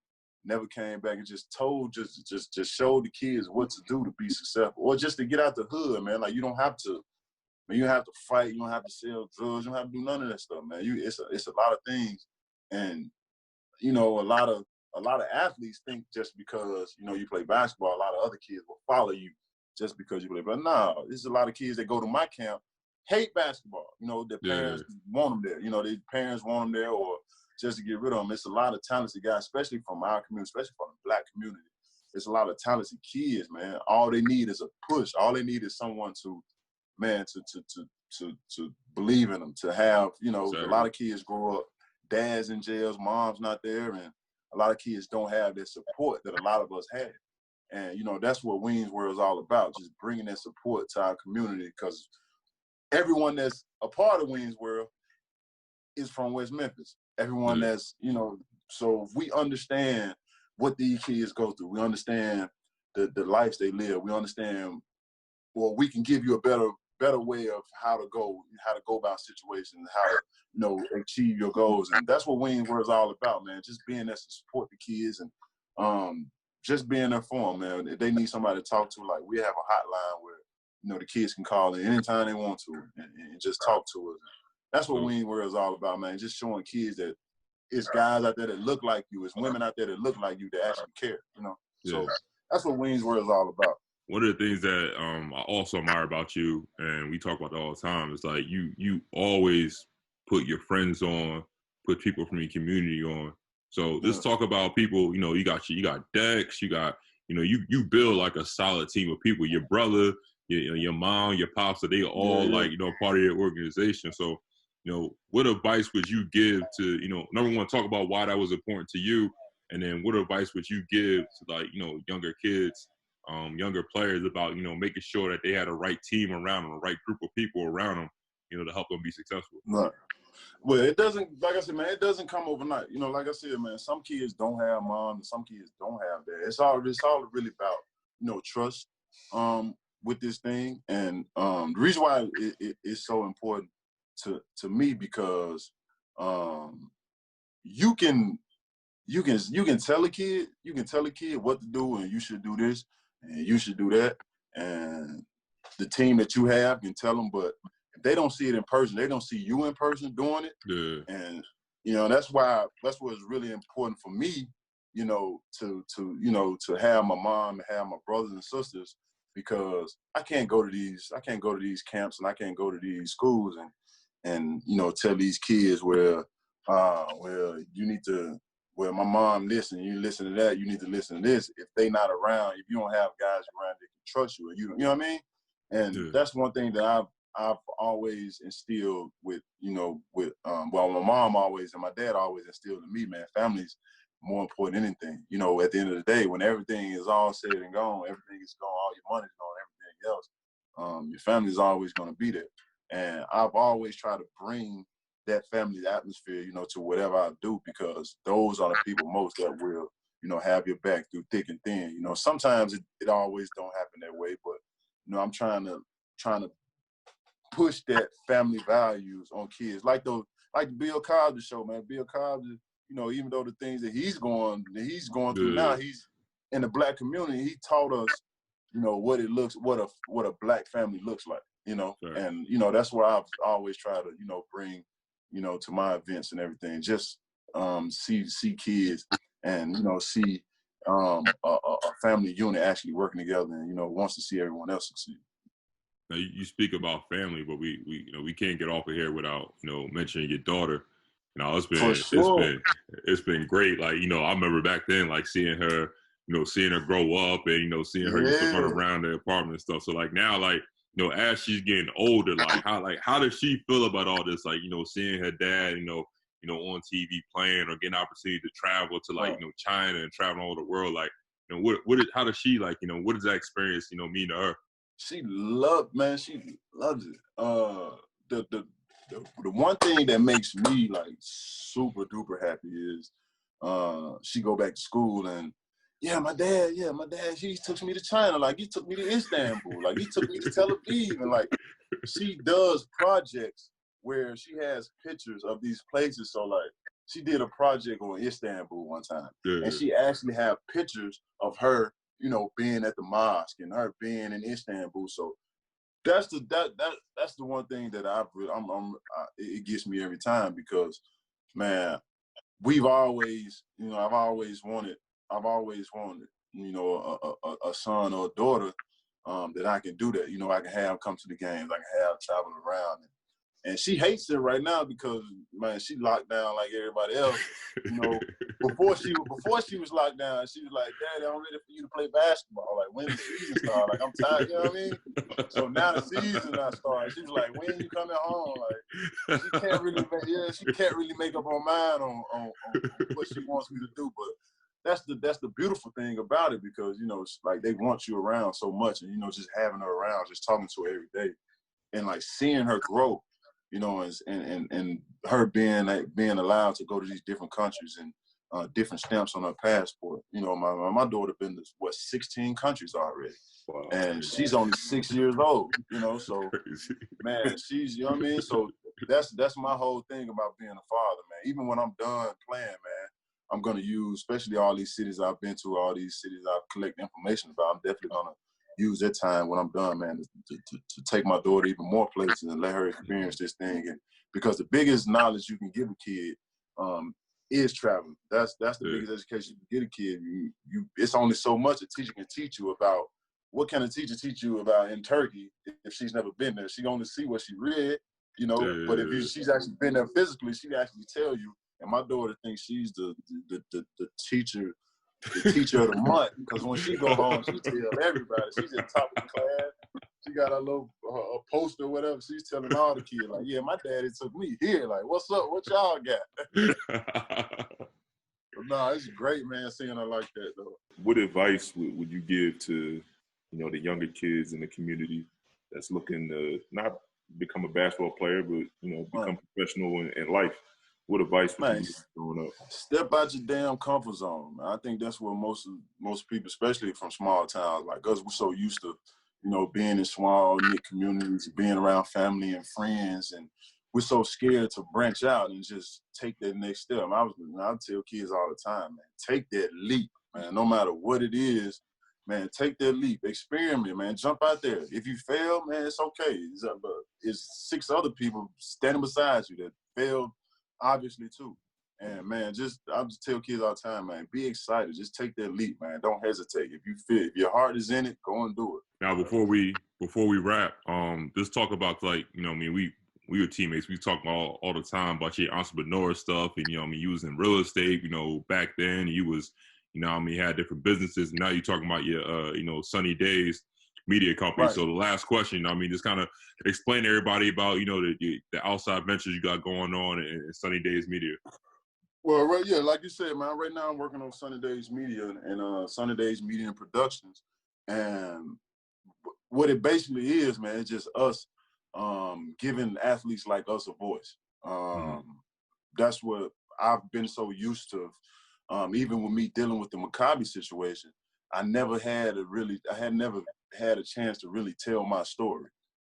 Speaker 6: Never came back and just showed the kids what to do to be successful, or just to get out the hood, man. Like, you don't have to, man. You don't have to fight. You don't have to sell drugs. You don't have to do none of that stuff, man. It's a lot of things, and you know, a lot of athletes think just because, you know, you play basketball, a lot of other kids will follow you just because you play. But no, there's a lot of kids that go to my camp hate basketball. You know, their parents want them there. You know, their parents want them there, or just to get rid of them. It's a lot of talented guys, especially from our community, especially from the Black community. It's a lot of talented kids, man. All they need is a push. All they need is someone to believe in them, to have, you know, a lot of kids grow up, dads in jails, moms not there, and a lot of kids don't have that support that a lot of us had. And, you know, that's what Weems World is all about, just bringing that support to our community, because everyone that's a part of Weems World is from West Memphis. Everyone that's, you know, so if we understand what these kids go through, we understand the lives they live, we understand, well, we can give you a better way of how to go about situations, how to, you know, achieve your goals. And that's what Weems World is all about, man. Just being there to support the kids and just being there for them, man. If they need somebody to talk to, like, we have a hotline where, you know, the kids can call in anytime they want to and just talk to us. That's what Weems World is all about, man. Just showing kids that it's guys out there that look like you, it's women out there that look like you that actually care, you know. So that's what Weems World is all about.
Speaker 8: One of the things that I also admire about you, and we talk about that all the time, is like you always put your friends on, put people from your community on. So let's talk about people. You know, you got Dex, you got, you know, you build like a solid team of people. Your brother, your mom, your pops, so they all like, you know, part of your organization. So, you know, what advice would you give to, you know, number one, talk about why that was important to you, and then what advice would you give to, like, you know, younger kids, younger players about, you know, making sure that they had a right team around them, a right group of people around them, you know, to help them be successful?
Speaker 6: Right. Well, it doesn't, like I said, man, it doesn't come overnight. You know, like I said, man, some kids don't have mom and some kids don't have dad. It's all really about, you know, trust with this thing. And the reason why it's so important to me, because you can tell a kid what to do, and you should do this and you should do that, and the team that you have can tell them, but if they don't see it in person, they don't see you in person doing it, and that's what's really important for me, to have my mom and have my brothers and sisters, because I can't go to these camps, and I can't go to these schools and tell these kids where you need to, where my mom listen, you listen to that, you need to listen to this. If they not around, if you don't have guys around that can trust you, and you know what I mean? And that's one thing that I've always instilled with my mom always and my dad always instilled in me, man. Family's more important than anything. At the end of the day, when everything is all said and gone, everything is gone, all your money's gone, everything else, your family's always going to be there. And I've always tried to bring that family atmosphere, to whatever I do, because those are the people most that will, have your back through thick and thin. Sometimes it always don't happen that way, but I'm trying to push that family values on kids, like the Bill Cosby show, man. Bill Cosby, even though the things that he's going through now, he's in the Black community. He taught us, what a Black family looks like,
Speaker 8: Sure.
Speaker 6: And that's why I've always tried to, bring, to my events and everything, just see kids and see a family unit actually working together, and wants to see everyone else succeed.
Speaker 8: Now you speak about family, but we can't get off of here without mentioning your daughter. It's been great. Like I remember back then, like seeing her grow up, and seeing her used to run around the apartment and stuff. So like now, like as she's getting older, how does she feel about all this? Like seeing her dad, on TV playing, or getting an opportunity to travel to China and travel all over the world. Like how does she what does that experience mean to her?
Speaker 6: She loves it. The one thing that makes me like super duper happy is she go back to school, and my dad, he took me to China, like he took me to Istanbul, like he took me to Tel Aviv, and like she does projects where she has pictures of these places. So like she did a project on Istanbul one time, and she actually have pictures of her, being at the mosque and her being in Istanbul. So that's the one thing that it gets me every time, because man, I've always wanted, a son or a daughter that I can do that. I can have come to the games, I can have travel around. And she hates it right now because, man, she locked down like everybody else. Before she was locked down, she was like, "Daddy, I'm ready for you to play basketball. Like, when the season started, like I'm tired." You know what I mean? So now the season not started. She was like, "When you coming home?" Like she can't really make up her mind on what she wants me to do. But that's the beautiful thing about it, because like they want you around so much, and just having her around, just talking to her every day, and like seeing her grow. And her being allowed to go to these different countries and different stamps on her passport. My daughter been to 16 countries already. Wow. And she's only 6 years old. So man, she's, you know what I mean? So that's my whole thing about being a father, man. Even when I'm done playing, man, I'm gonna use, especially all these cities I've been to, all these cities I've collected information about. I'm definitely gonna use that time when I'm done, man, to take my daughter even more places and let her experience this thing. And because the biggest knowledge you can give a kid is traveling. That's the biggest education you can get a kid. It's only so much a teacher can teach you about. What can a teacher teach you about in Turkey if she's never been there? She can only see what she read, But if she's actually been there physically, she can actually tell you. And my daughter thinks she's the teacher. The teacher of the month, because when she go home, she tell everybody. She's at the top of the class. She got a little a poster or whatever. She's telling all the kids, like, "Yeah, my daddy took me here. Like, what's up? What y'all got?" But no, it's great, man, seeing her like that, though.
Speaker 2: What advice would you give to, the younger kids in the community that's looking to not become a basketball player, but become professional in life? What advice would you give growing up?
Speaker 6: Step out your damn comfort zone, man. I think that's where most people, especially from small towns like us, we're so used to, being in small knit communities, being around family and friends, and we're so scared to branch out and just take that next step. I tell kids all the time, man, take that leap, man. No matter what it is, man, take that leap. Experiment, man. Jump out there. If you fail, man, it's okay. It's 6 other people standing beside you that failed, obviously, too. And man, I just tell kids all the time, man, be excited. Just take that leap, man. Don't hesitate. If your heart is in it, go and do it.
Speaker 8: Now, before we wrap, just talk about, like, you know, I mean, we were teammates. We talk all the time about your entrepreneur stuff, and, you know, I mean, you was in real estate, you know, back then. You was, you know, I mean, you had different businesses. And now you're talking about your, you know, Sunny Days media company.
Speaker 6: Right.
Speaker 8: So the last question, you know, I mean, just kind of explain to everybody about, you know, the outside ventures you got going on in Sunny Days Media.
Speaker 6: Well, right, yeah, like you said, man, right now I'm working on Sunny Days Media and Sunny Days Media and Productions. And what it basically is, man, it's just us giving athletes like us a voice. That's what I've been so used to. Even with me dealing with the Maccabi situation, I had never had a chance to really tell my story,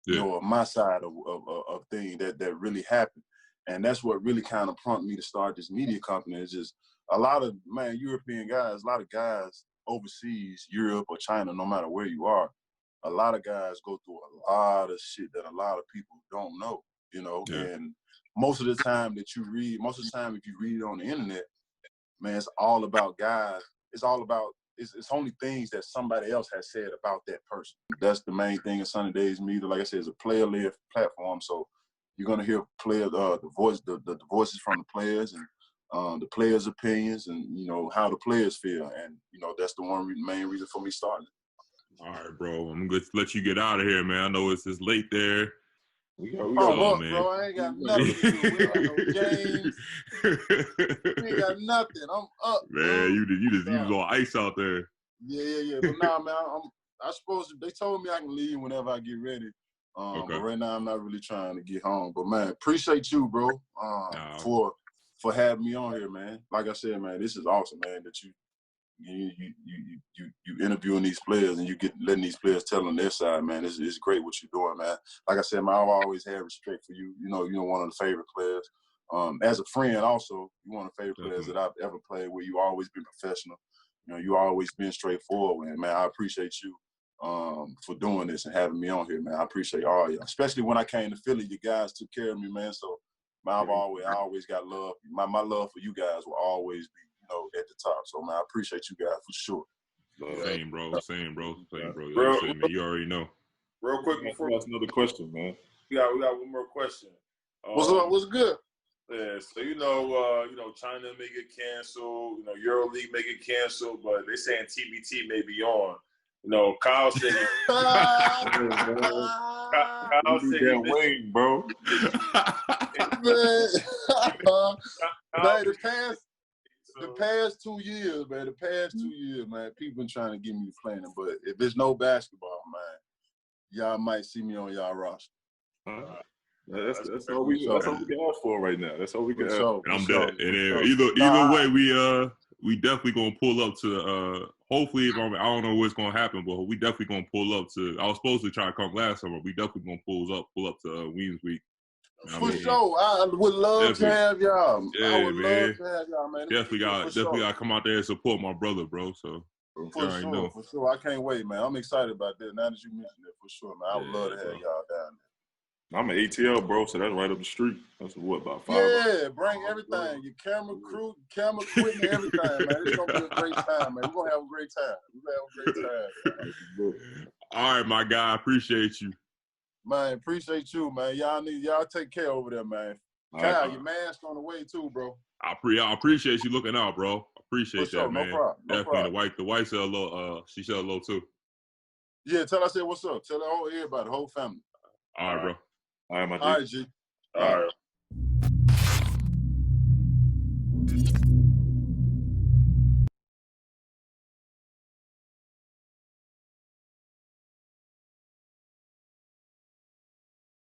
Speaker 6: you know, or my side of things that really happened. And that's what really kind of prompted me to start this media company. It's just a lot of, man, European guys, a lot of guys overseas, Europe or China, no matter where you are, a lot of guys go through a lot of shit that a lot of people don't know, you know. And most of the time if you read it on the internet, man, it's all about guys. It's all about, it's only things that somebody else has said about that person. That's the main thing in Sunny Days Media. Like I said, it's a player-led platform, so you're gonna hear the voices from the players and the players' opinions and, you know, how the players feel. And, you know, that's the main reason for me starting.
Speaker 8: All right, bro. I'm going to let you get out of here, man. I know it's late there.
Speaker 6: Bro, I ain't got nothing to do. We ain't got no games. We ain't got nothing. I'm up.
Speaker 8: Man, you was on ice out there.
Speaker 6: Yeah. But nah, man, they told me I can leave whenever I get ready. But right now I'm not really trying to get home. But man, appreciate you, bro, for having me on here, man. Like I said, man, this is awesome, man, that you interviewing these players and you letting these players tell on their side, man. It's great what you're doing, man. Like I said, man, I've always had respect for you. You know, you're one of the favorite players. As a friend, also, you're one of the favorite players that I've ever played with. You always been professional. You know, you always been straightforward, and man, I appreciate you for doing this and having me on here, man. I appreciate all of you. Especially when I came to Philly, you guys took care of me, man. So man, I always got love. My love for you guys will always be, you know, at the top. So man, I appreciate you guys for sure.
Speaker 8: Same, bro.
Speaker 2: Bro,
Speaker 8: man, you already know.
Speaker 2: Real quick before
Speaker 9: that's another question, man.
Speaker 2: We got one more question.
Speaker 6: What's up? What's good?
Speaker 2: Yeah, so you know, China may get canceled. You know, EuroLeague may get canceled, but they saying TBT may be on. You know, Kyle said
Speaker 9: Kyle said that wing, bro.
Speaker 6: Man, the past 2 years, man, people been trying to get me playing, but if there's no basketball, man, y'all might see me on y'all roster.
Speaker 9: That's all we can ask for right now. That's all we can ask for.
Speaker 8: And I'm dead. And either way, we definitely gonna pull up to. Hopefully, I don't know what's gonna happen, but we definitely gonna pull up to. I was supposed to try to come last summer. We definitely gonna pull up to Weems Week.
Speaker 6: For sure, I would love to have y'all.
Speaker 8: Yeah,
Speaker 6: I would love to have y'all, man.
Speaker 8: Definitely gotta come out there and support my brother, bro. So
Speaker 6: for sure, I can't wait, man. I'm excited about that. Now that you mentioned it, for sure, man. I would love to have y'all down there.
Speaker 9: I'm an ATL, bro, so that's right up the street. That's about 5
Speaker 6: Yeah, bring everything. Your camera crew, camera equipment, everything, man. It's going to be a great time, man. We're going to have a great time.
Speaker 8: All right, my guy. I appreciate you.
Speaker 6: Man, appreciate you, man. Y'all take care over there, man. Kyle, your mask on the way, too, bro.
Speaker 8: I appreciate you looking out, bro. Appreciate that, man.
Speaker 6: No problem.
Speaker 8: Definitely. The wife said hello. She said hello, too.
Speaker 6: Yeah, tell her I said what's up. Tell everybody, the whole family.
Speaker 8: All right, bro.
Speaker 9: All right, my G.
Speaker 6: All right, G.
Speaker 2: All right.